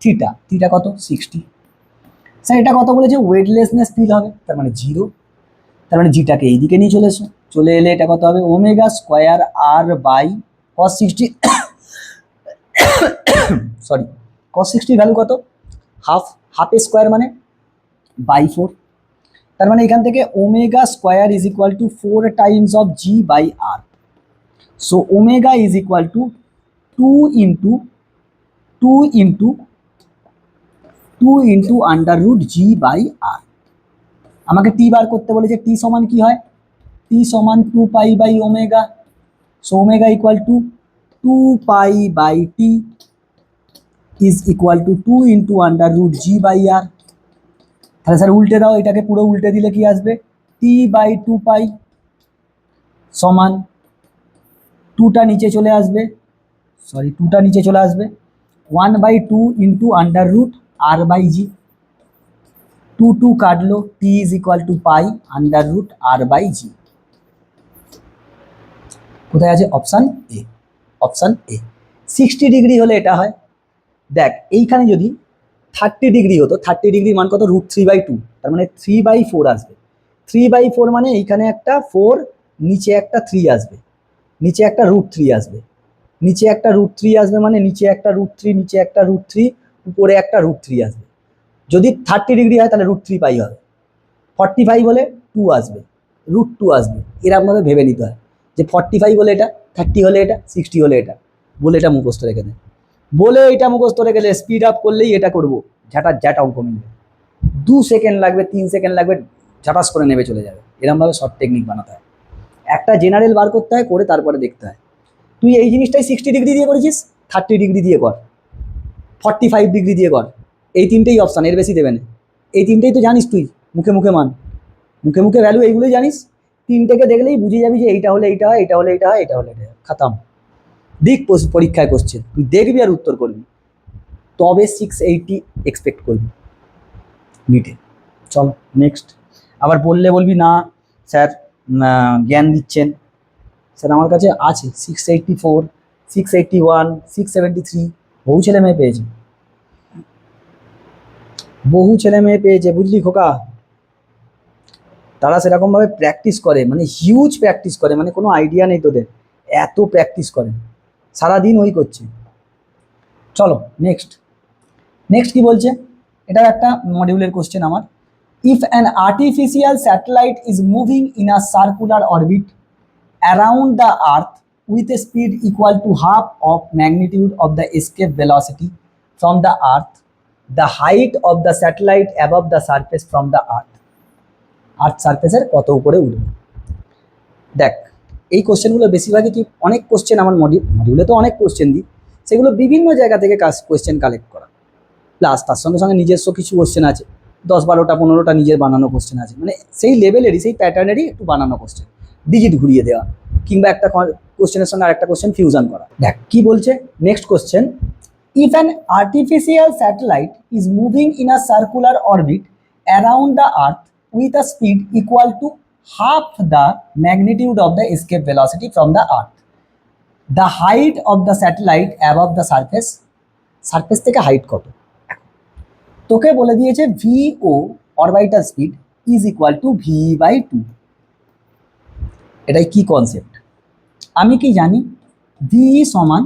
theta, theta কত 60। স্যার এটা কত বলেছে, ওয়েটলেসনেস ফিল হবে, তার মানে 0। তার মানে জিটাকে এইদিকে নিয়ে চলে এসো, চলে এলে এটা কত হবে, omega square R by cos 60, sorry cos 60 value কত, হাফ স্কোয়ার মানে বাই 4। তার মানে এখান থেকে omega square is equal to 4 times of G by R. So omega is equal to 2 into under root G by R. আমাকে টি বার করতে বলেছে, টি সমান কি হয়, টি সমান 2 pi by omega. So omega equal to 2 pi by T is equal to 2 into under root G by R. তাহলে স্যার উল্টে দাও, এটাকে পুরো উল্টে দিলে কি আসবে, টি বাই 2 পাই সমান 2টা নিচে চলে আসবে, সরি 2টা নিচে চলে আসবে 1/2 into under root R by G. 2 কাটলো, T is equal to pi under root R by G. কোথায় আছে, option A, option A. 60 degree হলে এটা হয়, দেখ এইখানে যদি 30 ডিগ্রি হতো, 30 ডিগ্রি মান কত, √3/2, তার মানে 3/4 আসবে। 3/4 মানে এইখানে একটা 4, নিচে একটা 3 আসবে, নিচে একটা √3 আসবে, নিচে একটা √3 আসবে, মানে নিচে একটা √3, নিচে একটা √3, উপরে একটা √3 আসবে। যদি 30 ডিগ্রি হয় তাহলে √3 পাই হবে, 45 হলে 2 আসবে, √2 আসবে। এরকমভাবে ভেবে নিতে হয় যে 45 হলে এটা, 30 হলে এটা, 60 হলে এটা, বলে এটা মুখস্থ রেখে দেয়, বলে এটা মুখস্থ রেখে দেয়। স্পিড আপ করলেই এটা করবো, ঝাঁটা অঙ্ক মিলবে, 2 সেকেন্ড লাগবে, 3 সেকেন্ড লাগবে, ঝাটাস করে নেবে চলে যাবে। এরকমভাবে শর্ট টেকনিক বানাতে হয়, একটা জেনারেল বার করতে হয়, করে তারপরে দেখতে হয়। তুই এই জিনিসটাই 60 ডিগ্রি দিয়ে করেছিস, 30 ডিগ্রি দিয়ে কর, 45 ডিগ্রি দিয়ে কর, এই তিনটেই অপশান, এর বেশি দেবে না। এই তিনটেই তো জানিস তুই, মুখে মুখে মান, মুখে মুখে ভ্যালু এইগুলোই জানিস, তিনটেকে দেখলেই বুঝে যাবি যে এইটা হলে এইটা হয়, এটা হলে এটা হয়, এটা হলে এটা হয়, খাতাম। দিক পরীক্ষায় কোশ্চেন তুই দেখবি আর উত্তর করবি, তবে 680 এক্সপেক্ট করবি নিটে। চলো নেক্সট। আবার বললে বলবি না স্যার জ্ঞান দিচ্ছেন, স্যার আমার কাছে আছে 684, 681, 673, বহু ছেলে মেয়ে পেয়েছে, বহু ছেলে মেয়ে পেয়েছে, বুঝলি খোকা। তারা সেরকমভাবে প্র্যাকটিস করে, মানে হিউজ প্র্যাকটিস করে, মানে কোনো আইডিয়া নেই তোদের, এত প্র্যাকটিস করে, সারাদিন ওই করছে। চলো নেক্সট, নেক্সট কি বলছে, এটাও একটা মডিউলের কোশ্চেন আমার। If an artificial satellite is moving in a circular orbit around the earth with a speed equal to half of magnitude of the escape velocity from the earth, the height of the satellite above the surface from the earth, আর্থ সারফেসের কত উপরে উঠবে। দেখ এই কোশ্চেনগুলো বেশিরভাগই কি, অনেক কোশ্চেন আমার মডিউলে তো অনেক কোশ্চেন দিই, সেগুলো বিভিন্ন জায়গা থেকে কোশ্চেন কালেক্ট করা, প্লাস তার সঙ্গে সঙ্গে নিজস্ব কিছু কোশ্চেন আছে, 10-12টা 15টা নিজের বানানো কোশ্চেন আছে, মানে সেই লেভেলেরই সেই প্যাটার্নেরই একটু বানানো কোশ্চেন, ডিজিট ঘুরিয়ে দেওয়া, কিংবা একটা কোশ্চেনের সঙ্গে আরেকটা কোশ্চেন ফিউশন করা। দেখ কি বলছে next question, if an artificial satellite is moving in a circular orbit around the earth with a speed equal to half the magnitude of the escape velocity from the earth, the height of the satellite above the surface, surface থেকে হাইট কত, তোকে বলে দিয়েছে VO orbital speed is equal to V/2। এটাই কি কনসেপ্ট, আমি কি জানি, VE সমান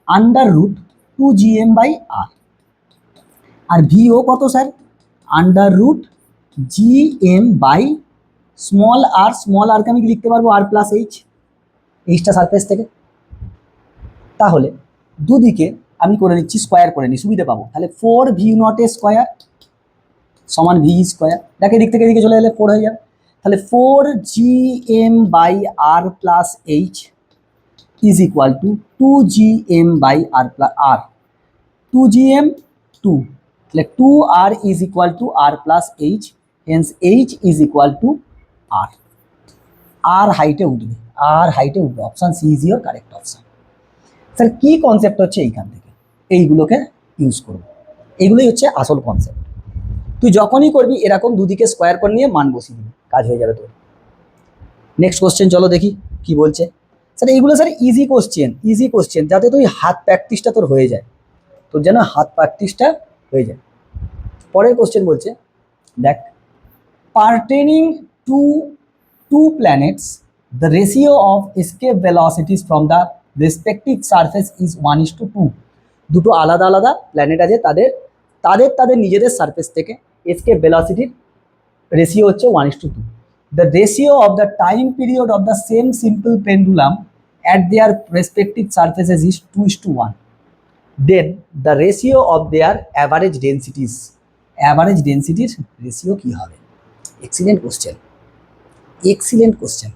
আন্ডার রুট 2gm/r, আর VO কত sir, under root gm/, small আরকে আমি লিখতে পারবো r+h, এইচটা সারফেস থেকে। তাহলে দুদিকে আমি করে নিচ্ছি, স্কোয়ার করে নিই, সুবিধে পাবো। তাহলে 4v0 স্কোয়ার সমান VE স্কোয়ার, দেখে দিক থেকে এদিকে চলে এলে 4 হয়ে যাবে। তাহলে 4gm/r+h is equal to 2gm/r+r, 2gm 2, তাহলে 2r is equal to r+h, hence h is equal to r. r হাইটে উঠবে, option C is your correct option. Sir কি কনসেপ্ট হচ্ছে এইখান থেকে এইগুলোকে ইউজ করব, এইগুলোই হচ্ছে আসল কনসেপ্ট। তুই যখনই করবি এরকম দুদিকে স্কোয়ার করে নিয়ে মান বসিয়ে দিবি, কাজ হয়ে যাবে তোর। নেক্সট কোশ্চেন চলো দেখি কি বলছে। স্যার এইগুলো স্যার ইজি কোশ্চেন, যাতে তুই হাত প্র্যাকটিসটা তোর হয়ে যায়, তোর যেন হাত প্র্যাকটিসটা হয়ে যায়। পরের কোশ্চেন বলছে, দেখ, pertaining to two planets the ratio of escape velocities from the respective surface is 1:2। দুটো আলাদা আলাদা প্ল্যানেট আছে, তাদের তাদের তাদের নিজেদের সারফেস থেকে এসকেপ ভেলোসিটির রেশিও হচ্ছে 1:2। The ratio of the time period of the same simple pendulum at their respective surfaces is 2:1। Then the ratio of their average densities, average ডেন্সিটির রেশিও কী হবে? Excellent question.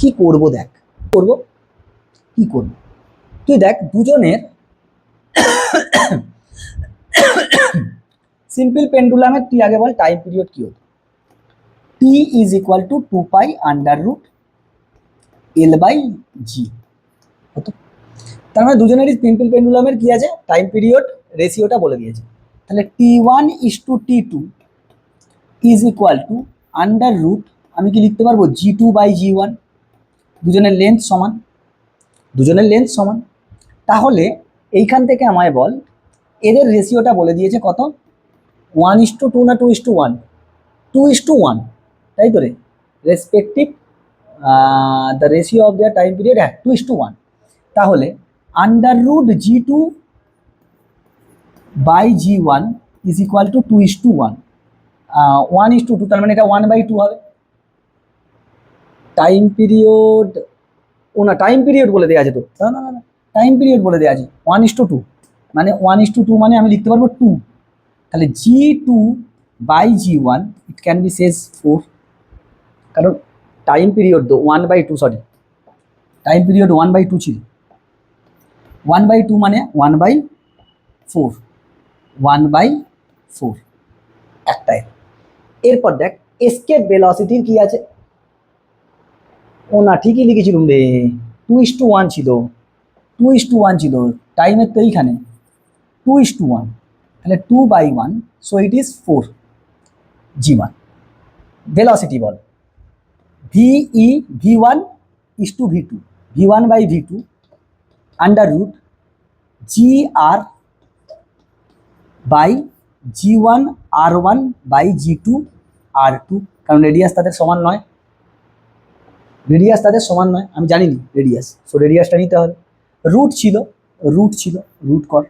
কি করব দেখ, কি করব তুই দেখ, দুজনের সিম্পল পেন্ডুলামের তুই আগে বল টাইম পিরিয়ড কি হতো? টি ইজ ইকুয়াল টু 2π√L/g হতো। তার মানে দুজনেরই সিম্পল পেন্ডুলামের কি আছে, টাইম পিরিয়ড রেশিওটা বলে দিয়েছে। তাহলে T1:T2 ইজ ইকুয়াল টু √, আমি কি লিখতে পারবো, G2/G1। দুজনের লেন্থ সমান। তাহলে এইখান থেকে আমায় বল এদের রেশিওটা বলে দিয়েছে কত, 1:2 না 2:1? 2:1, তাই তো রে, respective the ratio of there time period, হ্যাঁ 2:1। তাহলে √G2/G1 ইজ ইকুয়াল টু 2:1, 1:2, তার মানে এটা 1/2 হবে। টাইম পিরিয়ড, টাইম পিরিয়ড বলে দেওয়া আছে তো, না, টাইম পিরিয়ড বলে দেওয়া আছে 1:2, মানে 1:2 মানে আমি লিখতে পারবো 2। তাহলে G2/G1 ইট ক্যান বি সেজ 4, কারণ টাইম পিরিয়ড তো 1/2, সরি টাইম পিরিয়ড 1/2 ছিল, 1/2 মানে 1/4, 1/4 একটাই। এরপর দেখ এসকেপ ভেলোসিটির কি আছে, ঠিকই লিখেছিলাম রে, 2:1 ছিল, 2:1 ছিল টাইমের তো এইখানে 2:1, তাহলে 2/1, so it is 4 G1। Velocity ball, V1:V2, V1/V2 √GR/G1 R1/G2 R2, কারণ রেডিয়াস তাদের সমান নয়, আমি জানিনি রেডিয়াস, সো রেডিয়াসটা নিতে হবে। রুট ছিল, রুট কর।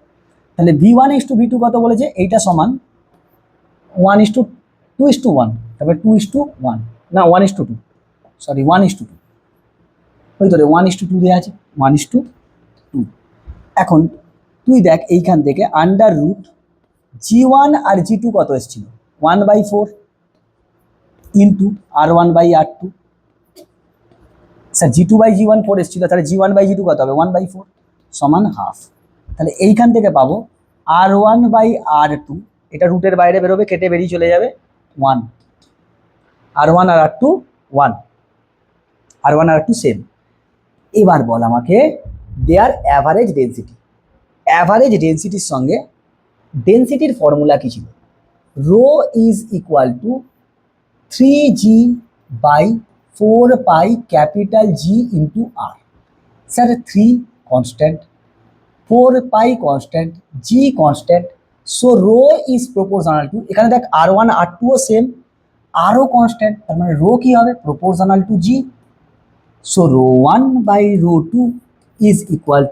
তাহলে V1:V2 কত বলেছে, এইটা সমান 2:1, তারপরে 2:1 না 1:2, সরি 1:2, ওই তো রে 1:2 দেওয়া আছে, 1:2। এখন তুই দেখ এইখান থেকে √G1 আর G2 কত এসেছিল, 1/4 ইন্টু R1/R2। স্যার G2/G1 4 এসেছিল, তাহলে G1/G2 কত হবে, 1/4 সমান হাফ। তাহলে এইখান থেকে পাবো R1/R2, এটা রুটের বাইরে বেরোবে, কেটে বেরিয়ে চলে যাবে 1, R1 আর R2 1, R1 আর R2 সেম। এবার বল আমাকে দেয়ার অ্যাভারেজ ডেন্সিটির সঙ্গে ডেন্সিটির ফর্মুলা কি ছিল, rho is equal to 3G/4π into R। Sir 3 constant, 4π constant, G constant, so rho is proportional to, এখানে দেখ R1 R2ও সেম, আরও কনস্ট্যান্ট, তার মানে রো কি হবে, proportional to G। So ρ1/ρ2 is equal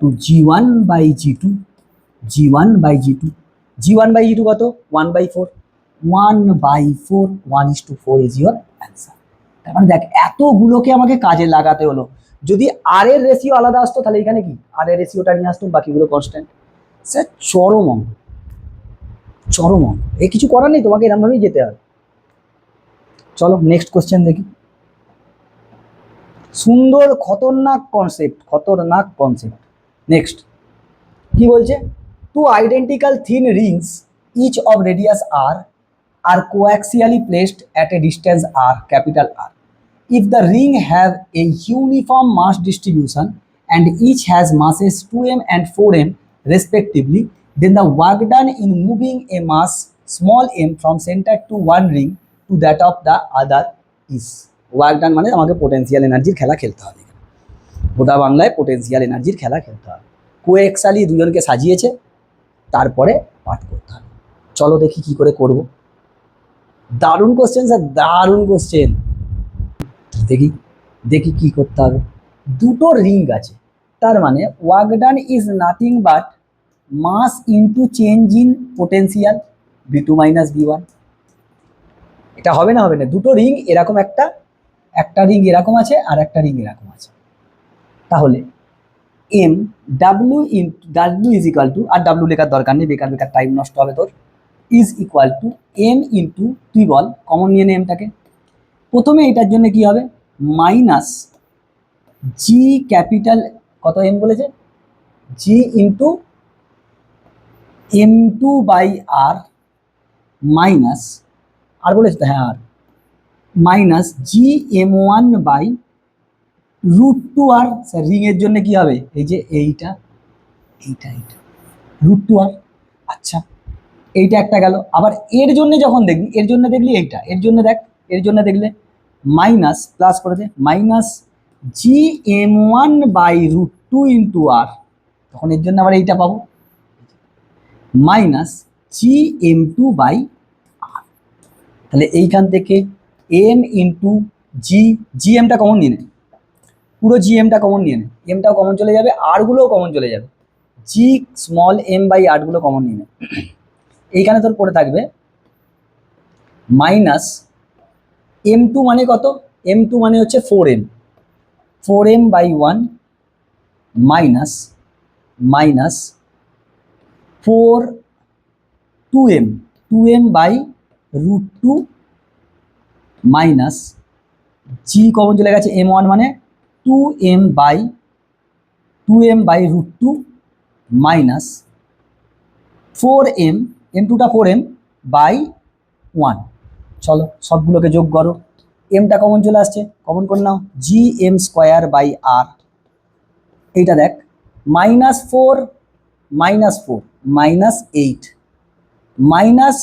to G1/G2, G1/G2 কত, 1/4, 1/4 ইজ ইউর অ্যান্সার। তার মানে দেখ এতগুলোকে আমাকে কাজে লাগাতে হলো। যদি আর এর রেশিও আলাদা আসতো তাহলে এখানে কি আর এর রেশিওটা নিয়ে আসতো, বাকিগুলো কনস্ট্যান্ট। স্যার চরম অঙ্ক, এই কিছু করার নেই, তোমাকে এরকমভাবেই যেতে হবে। চলো নেক্সট কোশ্চেন দেখি। সুন্দর খতরনাক কনসেপ্ট। নেক্সট কি বলছে, two identical thin rings each of radius R coaxially placed at a distance R, capital R, if the ring have a uniform mass distribution and each has masses 2m and 4m respectively, then the work done in moving a mass small m from center to one ring to that of the other is, work done মানে আমাকে পোটেনশিয়াল এনার্জির খেলা খেলতে হবে, গোটা বাংলায় পোটেনশিয়াল এনার্জির খেলা খেলতে হবে। কোএক্সালি দুজনকে সাজিয়েছে, তারপরে পাঠ করতে হবে। চলো দেখি কি করে করব। দারুণ কোশ্চেন স্যার, দারুণ কোশ্চেন। দেখি দেখি কি করতে হবে। দুটো রিং আছে, তার মানে work done is nothing but mass into change in potential v2 minus v1। এটা হবে না? হবে না। দুটো রিং এরকম, একটা রিং এরকম আছে আর একটা রিং এরকম আছে, তাহলে M W is equal to, আর ডাব্লিউ লেখার দরকার নেই, বেকার বেকার টাইম নষ্ট হবে তোর, is equal to M into, তুই বল কমন নিয়ে নে এমটাকে। প্রথমে এটার জন্য কি হবে, মাইনাস জি ক্যাপিটাল, কত এম বলেছে, G into m2 by R minus, R বলেছে তো, হ্যাঁ R, minus G m1 by √2 R. Sir ring এর জন্য কি হবে, এই যে এইটা √2 আর। আচ্ছা এইটা একটা গেল। আবার এর জন্য যখন দেখবি, এর জন্য দেখলি এইটা, এর জন্য দেখ, এর জন্য দেখলে মাইনাস, প্লাস করে দে, minus G m1 by √2 into R, তখন এর জন্য আবার এইটা পাবো, minus G m2 by R. তাহলে এইখান থেকে m ইন্টু জি এমটা কমন নিয়ে নে, পুরো জি এমটা কমন নিয়ে নে, এমটাও কমন চলে যাবে, আরগুলোও কমন চলে যাবে, জি স্মল এম বাই আরগুলো কমন নিয়ে নে। এইখানে তোর পড়ে থাকবে মাইনাস m2 মানে কত, m2 মানে হচ্ছে 4m by 1 minus 2m by √2 minus G common চলে গেছে, m1 মানে 2m by √2 minus 4m, m2টা 4m by 1। চলো সবগুলোকে যোগ করো, এমটা কমন চলে আসছে, কমন করে নাও, জি এম স্কোয়ার বাই আর। এইটা দেখ, -4 মাইনাস 8 মাইনাস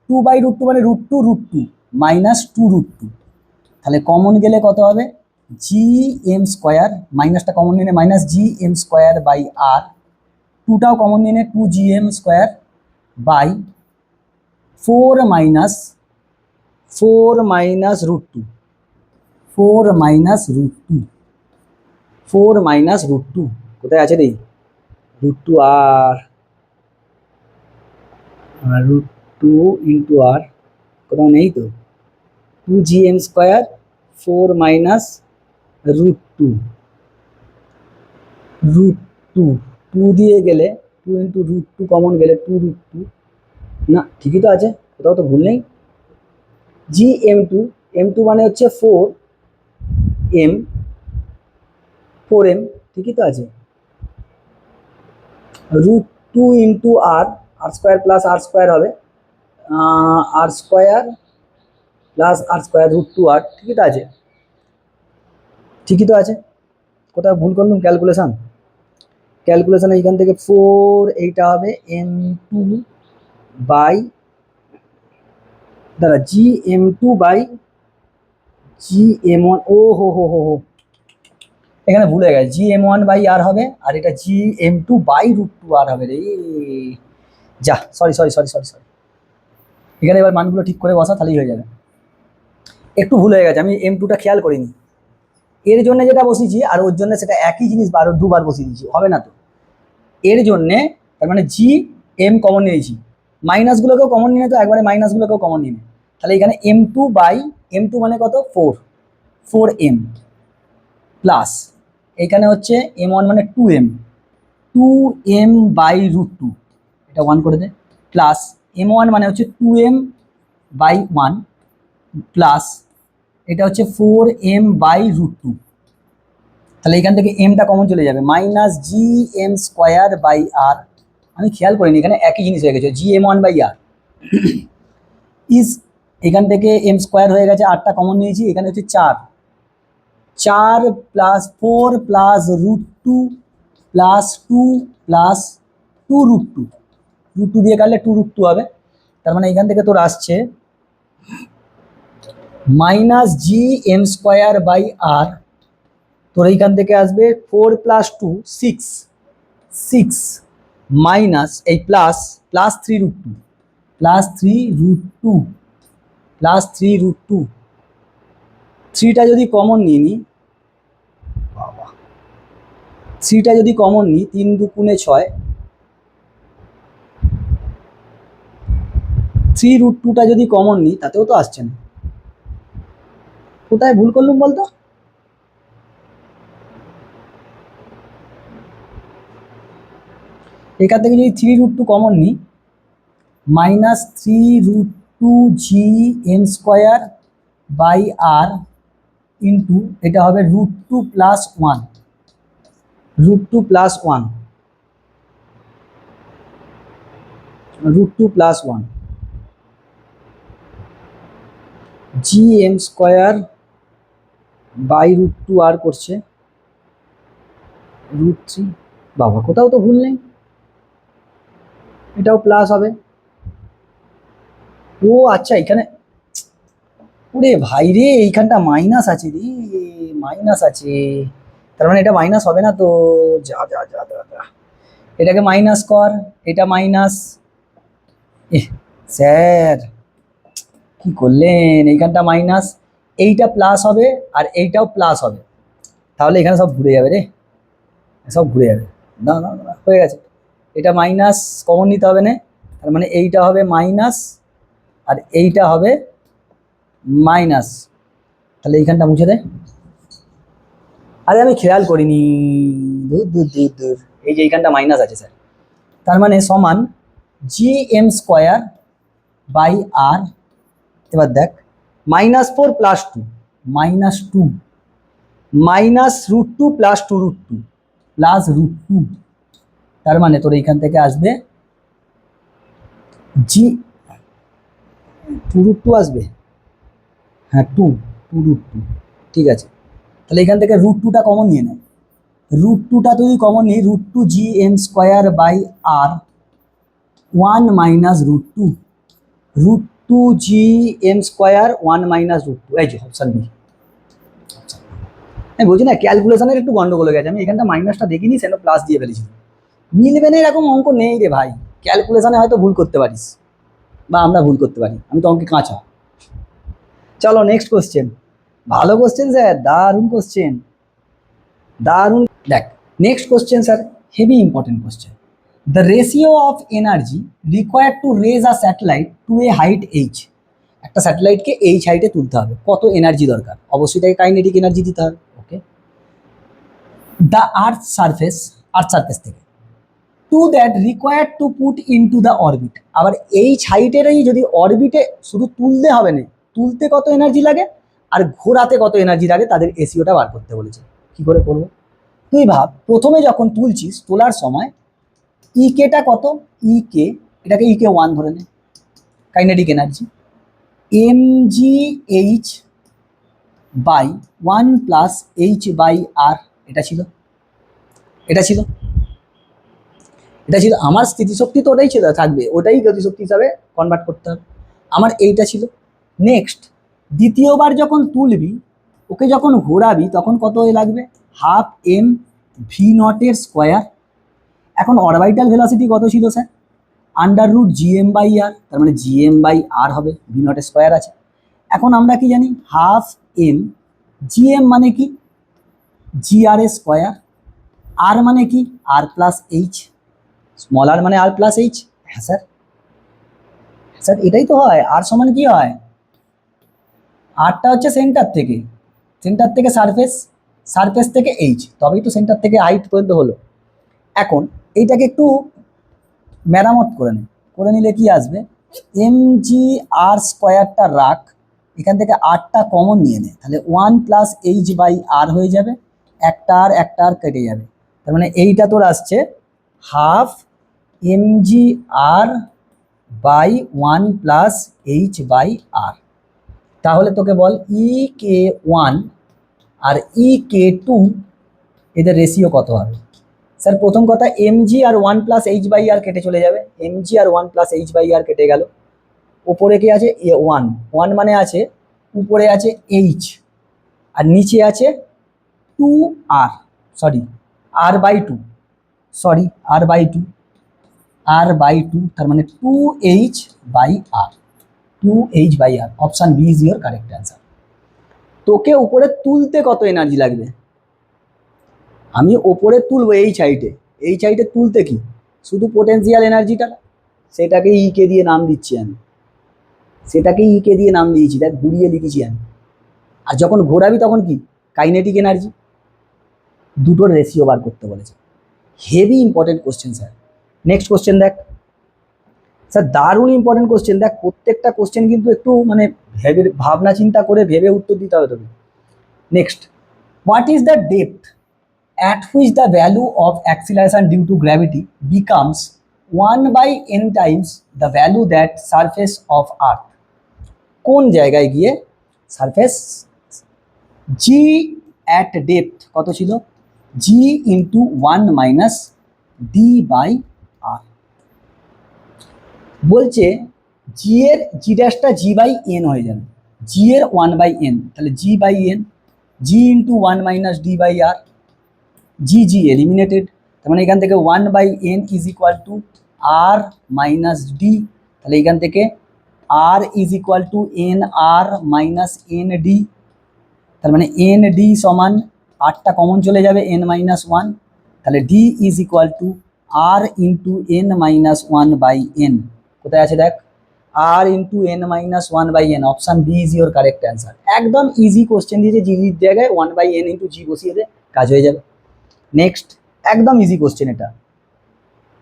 2 বাই √2 মানে √2 মাইনাস 2 তাহলে কমন গেলে কত হবে, জি এম স্কোয়ার, মাইনাসটা কমন নিয়ে নে, minus G M square by R, 2টাও কমন নিয়ে নে, 2gm স্কোয়ার বাই 4 মাইনাস √2 কোথায় আছে রে, √2 আর √2 ইন্টু আর কোথাও নেই তো, 2gm স্কোয়ার 4 মাইনাস √2 2 দিয়ে গেলে 2 ইন্টু √2 কমন গেলে 2 না, ঠিকই তো আছে, কোথাও তো ভুল নেই। জি m2 মানে হচ্ছে 4m, ঠিকই তো আছে, √2 ইন্টু আর স্কোয়ার প্লাস আর স্কোয়ার হবে, আর স্কোয়ার প্লাস আর স্কোয়ার √2 আর, ঠিকই তো আছে, কোথাও ভুল করলাম ক্যালকুলেশন এইখান থেকে 4, এইটা হবে m2 বাই, দাঁড়া, জি m2 বাই জি m1, ও হো এখানে ভুলে গেছে, জি m1 বাই আর হবে, আর এটা জি m2 বাই √2 আর হবে রে, যা সরি, এখানে এবার মানগুলো ঠিক করে বসা, তাহলেই হয়ে যাবে। একটু ভুল হয়ে গেছে, আমি m2টা খেয়াল করিনি, এর জন্য যেটা বসিয়েছি আর ওর জন্য সেটা একই জিনিস দুবার বসিয়ে দিয়েছি, হবে না তো। এর জন্যে তার মানে জি এম কমন নিয়েছি, মাইনাসগুলোকেও কমন নিয়ে তো, একবারে মাইনাসগুলোকেও কমন নিয়ে, তাহলে এখানে m2 বাই m2 মানে কত, 4m প্লাস এখানে হচ্ছে m1 মানে 2m বাই √2, এটা 1 করে দে, প্লাস m1 মানে হচ্ছে 2m বাই 1 প্লাস এটা হচ্ছে 4m/√2। তাহলে এখান থেকে এমটা কমন চলে যাবে, minus G M square by R. আমি খেয়াল করিনি এখানে একই জিনিস হয়ে গেছে, GM1/r ইজ, এখান থেকে এম স্কোয়ার হয়ে গেছে, আটটা কমন নিয়েছি, এখানে হচ্ছে 4, 4 প্লাস 4 প্লাস √2 প্লাস 2 প্লাস 2√2, √2 দিয়ে কাটলে 2√2 হবে। তার মানে এখান থেকে তোর আসছে minus G M square by R. তোর এইখান থেকে আসবে 4 + 2 6, 6 মাইনাস এই প্লাস প্লাস 3√2 প্লাস 3√2 প্লাস 3√2, 3টা যদি কমন নিয়ে নিই, 3টা যদি কমন নিই, 3 × 2 = 6, 3√2টা যদি কমন নিই তাতেও তো আসছে না। কোথায় ভুল করলুম বলতো? এখান থেকে যদি 3√2 কমন নিই, minus 3√2 G M square by R into এটা হবে √2 + 1, √2 + 1, √2 + 1 জি এম স্কোয়ার বাই √2 আর করছে √3। বাবা কোথাও তো ভুল নেই, এটাও প্লাস হবে। ও আচ্ছা, এখানে ওরে ভাই রে, এইখানটা মাইনাস আছে রে, মাইনাস আছে। তার মানে এটা মাইনাস হবে না তো, যা যা যা যা যা, এটাকে মাইনাস কর, এটা মাইনাস। স্যার কি করলেন, এইখানটা মাইনাস, এইটা প্লাস হবে আর এইটাও প্লাস হবে, তাহলে এখানে সব ঘুরে যাবে রে, সব ঘুরে যাবে। না না না, হয়ে গেছে, এটা মাইনাস কমন নিতে হবে না, তার মানে এইটা হবে মাইনাস আর এইটা হবে মাইনাস, তাহলে এইখানটা মুছে দে। আরে আমি খেয়াল করিনি, দূর দূর দূর দূর, এই যে এইখানটা মাইনাস আছে স্যার, তার মানে সমান জি এম স্কোয়ার বাই আর। এবার দেখ, -4 + 2 -2 মাইনাস √2 + 2√2 প্লাস √2, তার মানে তোর এইখান থেকে আসবে জি 2√2 আসবে, হ্যাঁ 2√2, ঠিক আছে। তাহলে এখান থেকে √2টা কমন নিয়ে নেয়, √2টা যদি কমন নিই, √2 G M square by R 1 minus √2, √2 G M square 1 minus √2, এই যে অপশান বি। আমি বলছি না ক্যালকুলেশনের একটু গন্ডগোল হয়ে গেছে, আমি এখানটা মাইনাসটা দেখিনি, সেটা প্লাস দিয়ে ফেলেছি। মিলবে না এরকম অঙ্ক নেই রে ভাই, ক্যালকুলেশনে হয়তো ভুল করতে পারিস বা আমরা ভুল করতে পারি, আমি তো অঙ্কে কাঁচা। চলো নেক্সট কোশ্চেন, ভালো কোশ্চেন স্যার, দারুণ কোশ্চেন, দারুণ। দেখ next question sir, heavy important question. The ratio of energy required to raise a satellite to a height H. একটা স্যাটেলাইটকে এইচ হাইটে তুলতে হবে, কত এনার্জি দরকার? অবশ্যই তাকে কাইনেটিক এনার্জি দিতে হবে। Okay, the earth surface, earth surface থেকে to that required to put into the orbit. আবার এইচ হাইটেরই যদি অরবিটে শুধু তুলতে হবে না, তুলতে কত এনার্জি লাগে আর ঘোরাতে কত এনার্জি লাগে, তাদের এসিওটা বার করতে বলেছে। কি করে করবো? তুই ভাব, প্রথমে যখন তুলছিস, তোলার সময় ইকেটা কত, ইকে, এটাকে ইকে 1 ধরে নে, kinetic energy, M G H by 1 plus H by R, এটা ছিল, এটা ছিল, এটা ছিল আমার স্থিতিশক্তি, তো ওটাই ছিল, থাকবে, ওটাই গতিশক্তি হিসাবে কনভার্ট করতে হবে। আমার এইটা ছিল। নেক্সট দ্বিতীয়বার যখন তুলবি, ওকে যখন ঘোরাবি, তখন কত লাগবে, হাফ এম ভি নটের স্কোয়ার। এখন অরবিটাল ভেলোসিটি কত ছিল স্যার, √GM/r, তার মানে GM/r হবে, ভি নটের স্কোয়ার আছে। এখন আমরা কি জানি, হাফ এম, জিএম মানে কি, GR এর স্কোয়ার, আর মানে কি, আর প্লাস এইচ, স্মল আর মানে আর প্লাস এইচ। হ্যাঁ স্যার, স্যার এটাই তো হয়, আর সমান কি হয়, আরটা হচ্ছে সেন্টার থেকে, সেন্টার থেকে সারফেস, সারফেস থেকে এইচ, তবেই তো সেন্টার থেকে হাইট পর্যন্ত হলো। এখন এইটাকে একটু মেরামত করে নে, করে নিলে কি আসবে, এম জি আর স্কোয়ারটা রাখ, এখান থেকে আরটা কমন নিয়ে নে, তাহলে 1 + h/r হয়ে যাবে, একটা আর কেটে যাবে, তার মানে এইটা তোর আসছে 1/2 mgr/1 + h/r। তাহলে তোকে বল ek1 আর ek2 এদের রেশিও কত হবে? স্যার প্রথম কথা mg আর 1 + h/r কেটে চলে যাবে, mg আর 1 + h/r কেটে গেল, উপরে কি আছে 1 মানে আছে উপরে আছে h আর নিচে আছে 2r, সরি r/2, r/2 তার মানে 2h/r, 2h/r, option B is your correct answer. তোকে উপরে তুলতে কত এনার্জি লাগবে? আমি ওপরে তুলবো এই হাইটে তুলতে কি শুধু পোটেনশিয়াল এনার্জিটা, সেটাকে ইকে দিয়ে নাম দিচ্ছি আমি, দেখ ঘুরিয়ে লিখেছি আমি। আর যখন ঘোরাবি তখন কি কাইনেটিক এনার্জি, দুটোর রেশিও বার করতে বলেছে। Heavy important question sir. Next question দেখ স্যার, দারুণ ইম্পর্টেন্ট কোশ্চেন। দেখ প্রত্যেকটা কোশ্চেন কিন্তু একটু মানে ভাবনা চিন্তা করে ভেবে উত্তর দিতে হবে তোকে। Next, what is the depth at which the value of acceleration due to gravity becomes 1/n times the value that surface of earth? কোন জায়গায় গিয়ে সারফেস g at depth কত ছিল? g into 1 minus d by r। বলছে g এর g ড্যাশটা g by n হয়ে যাবে, g এর 1/n, তাহলে g by n, g into 1 minus d by r, g eliminated, তার মানে এখান থেকে 1/n is equal to r minus D, তাহলে এখান থেকে r is equal to N R minus N D, তার মানে এন ডি সমান আরটা কমন চলে যাবে n-1, তাহলে D is equal to r into n-1/n। কোথায় আছে দেখ, r into n-1/n, option B is your correct answer. একদম ইজি কোশ্চেন দিয়েছে, জির জায়গায় 1/n ইন্টু জি বসিয়ে দে, কাজ হয়ে যাবে। নেক্সট, একদম ইজি কোশ্চেন, এটা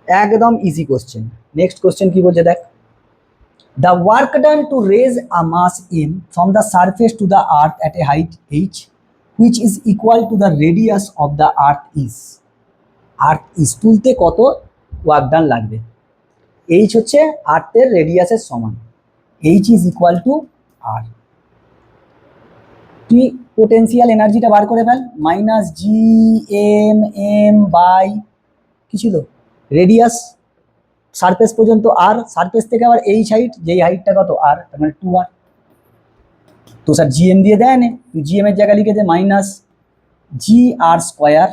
একদম ইজি কোশ্চেন। নেক্সট কোশ্চেন কি বলছে দেখ, the work done to raise a mass m from the surface to the earth at a height h which is equal to the radius of the earth is তুলতে কত ওয়ার্ক ডান লাগবে? h হচ্ছে আর্থের রেডিয়াসের সমান, h is equal to r। তুই পোটেন্সিয়াল এনার্জিটা বার করে ফেল, minus G M M by কি ছিল রেডিয়াস সারফেস পর্যন্ত আর, সারফেস থেকে আবার এইচ হাইট, যেই হাইটটা কত আর, তার মানে 2r। তো স্যার জিএম দিয়ে দেয় না, তুই জিএম এর জায়গায় লিখে দে minus G R square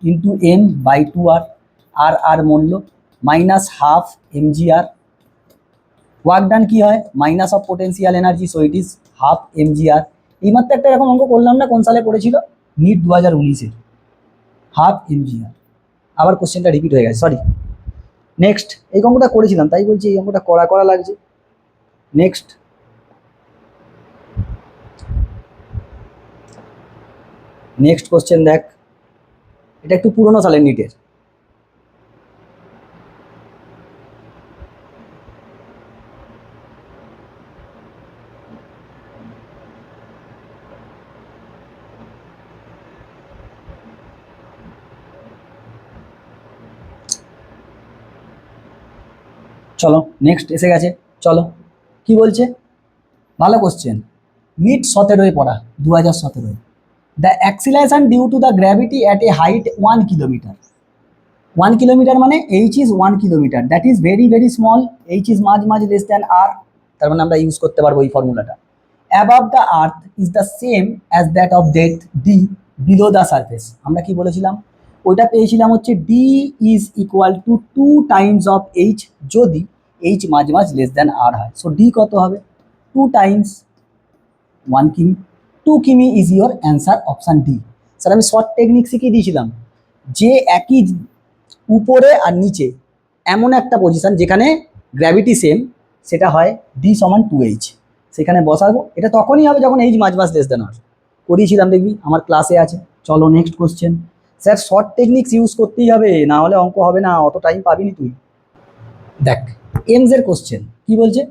into M by 2r, আর আর মূল্য minus half M G R. Work done কি হয়? Minus of potential energy, so it is half M G R. এইমাত্র একটা এরকম অঙ্ক করলাম না, কোন সালে পড়েছিল? নিট 2019-এর, হাফ এম জি আর। আবার কোশ্চেনটা রিপিট হয়ে গেছে, সরি। নেক্সট, এই অঙ্কটা করেছিলাম তাই বলছি এই অঙ্কটা করা লাগছে। নেক্সট, কোশ্চেন দেখ, এটা একটু পুরোনো সালের নিটের। চলো নেক্সট এসে গেছে, চলো কি বলছে, ভালো কোশ্চেন, নিট 17-এ পড়া, 2017-এ। The acceleration due to the gravity at a height 1 kilometre. 1 kilometre মানে H is 1 kilometre, that is very very small, H is much less than R, তার মানে আমরা ইউজ করতে পারবো এই ফর্মুলাটা। Above the earth is the same as that of depth D below the surface. আমরা কি বলেছিলাম? ওইটা পেয়েছিলাম হচ্ছে D is equal to 2 times of H, যদি এইচ মাঝ লেস দ্যান আর হয়। সো ডি কত হবে? 2 টাইমস 1 কিমি, 2 কিমি is your answer, option D. Sir আমি শর্ট টেকনিক শিখিয়ে দিয়েছিলাম, যে একই উপরে আর নিচে এমন একটা পজিশন যেখানে গ্র্যাভিটি সেম, সেটা হয় ডি সমান 2h, সেখানে বসাবো। এটা তখনই হবে যখন এইচ মাঝ লেস দেন আর, করিয়েছিলাম দেখবি আমার ক্লাসে আছে। চলো next question. Sir short techniques use করতেই হবে, না হলে অঙ্ক হবে না, অত টাইম পাবিনি তুই। দেখ এমস এর কোশ্চেন কি বলছে,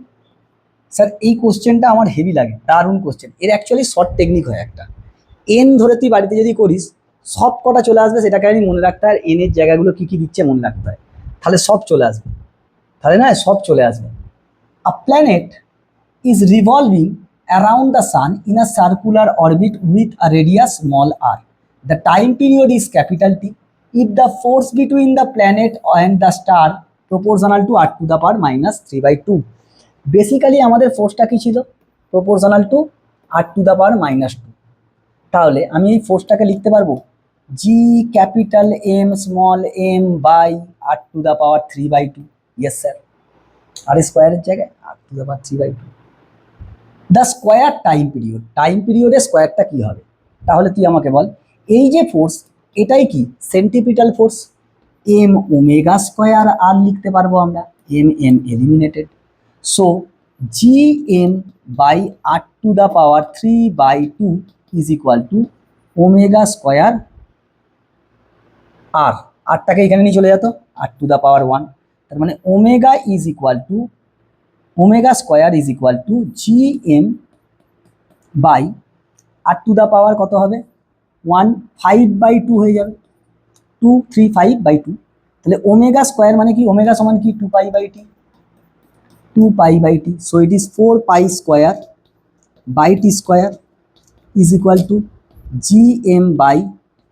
স্যার এই কোশ্চেনটা আমার হেভি লাগে, দারুণ কোশ্চেন। এর অ্যাকচুয়ালি শর্ট টেকনিক হয় একটা, এন ধরে তুই বাড়িতে যদি করিস সব কটা চলে আসবে, সেটাকে আমি মনে রাখতে হয়, এন এর জায়গাগুলো কী কী দিচ্ছে মনে রাখতে হয়, তাহলে সব চলে আসবে, তাহলে না সব চলে আসবে। আ planet is revolving around the sun in a circular orbit with a radius small r. The time period is capital T. If the force between the planet and the star proportional to r to the power minus 3/2. Basically আমাদের ফোর্সটা কি ছিল? Proportional to r to the power minus 2. তাহলে আমি এই ফোর্সটাকে লিখতে পারবো G capital M small m by r to the power 3/2. Yes sir, R স্কোয়ারের জায়গায় r to the power 3/2. The square time পিরিয়ডের স্কোয়ারটা কী হবে? তাহলে তুই আমাকে বল, এই যে ফোর্স এটাই কি centripetal force, M omega square R লিখতে পারবো আমরা, M eliminated. So G M by r to the power 3/2 is equal to omega square R, আরটাকে এখানে নিয়ে চলে যেত r to the power 1, তার মানে omega is equal to omega square is equal to G M by r to the power কত হবে 1/5/2 হয়ে যাবে, 235/2। তাহলে ওমেগা স্কোয়ার মানে কি, ওমেগা সমান কি 2π/t, 2π/t। So it is 4π square by T square is equal to G M by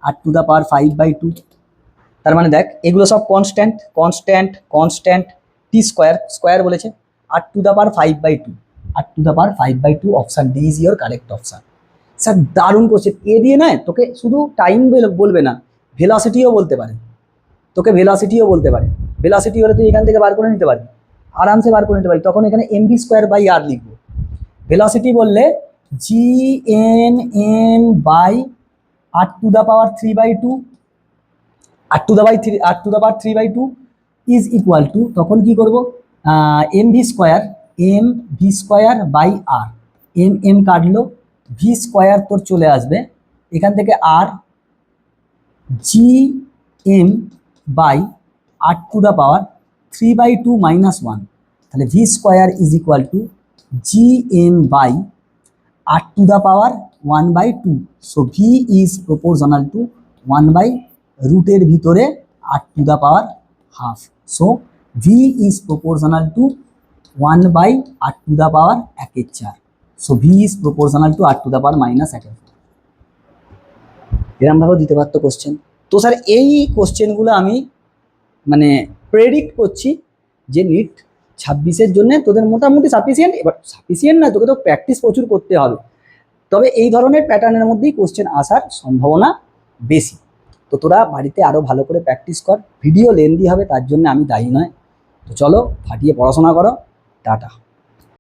r to the power 5/2। তার মানে দেখ এগুলো সব কনস্ট্যান্ট কনস্ট্যান্ট কনস্ট্যান্ট, টি স্কোয়ার স্কোয়ার বলেছে, r to the power 5/2, r to the power 5/2, option D is your correct option. Sir দারুণ কোশ্চেন, এ দিয়ে নয় তোকে শুধু টাইম বলবে না, ভেলোসিটিও বলতে পারে, তোকে ভেলোসিটিও বলতে পারে। ভেলোসিটি হলে তুই এখান থেকে বার করে নিতে পারবি, আরামসে বার করে নিতে পারবি, তখন এখানে mv স্কোয়ার বাই আর লিখবো। ভেলোসিটি বললে G N M by r to the power 3/2, r to the power 3/2 is equal to, তখন কি করবো mv square by R, M কাটলো, ভি স্কোয়ার তোর চলে আসবে এখান থেকে R, G M by r to the power 3/2 minus 1, তাহলে V square is equal to G M by r to the power 1/2। So V is proportional to 1/, রুটের ভিতরে r to the power half. So V is proportional to 1/r to the power 1/4। So V is proportional two r to the power minus 1/4। এরমভাবেও দিতে পারতো কোশ্চেন। তো স্যার এই কোশ্চেনগুলো আমি মানে প্রেডিক্ট করছি যে নিট 26-এর জন্য তোদের মোটামুটি সাফিসিয়েন্ট, এবার সাফিসিয়েন্ট না, তোকে তো প্র্যাকটিস প্রচুর করতে হবে, তবে এই ধরনের প্যাটার্নের মধ্যেই কোশ্চেন আসার সম্ভাবনা বেশি। তো তোরা বাড়িতে আরও ভালো করে প্র্যাকটিস কর, ভিডিও লেন্দি হবে তার জন্য আমি দায়ী নয়। তো চলো ফাটিয়ে পড়াশোনা করো, টাটা।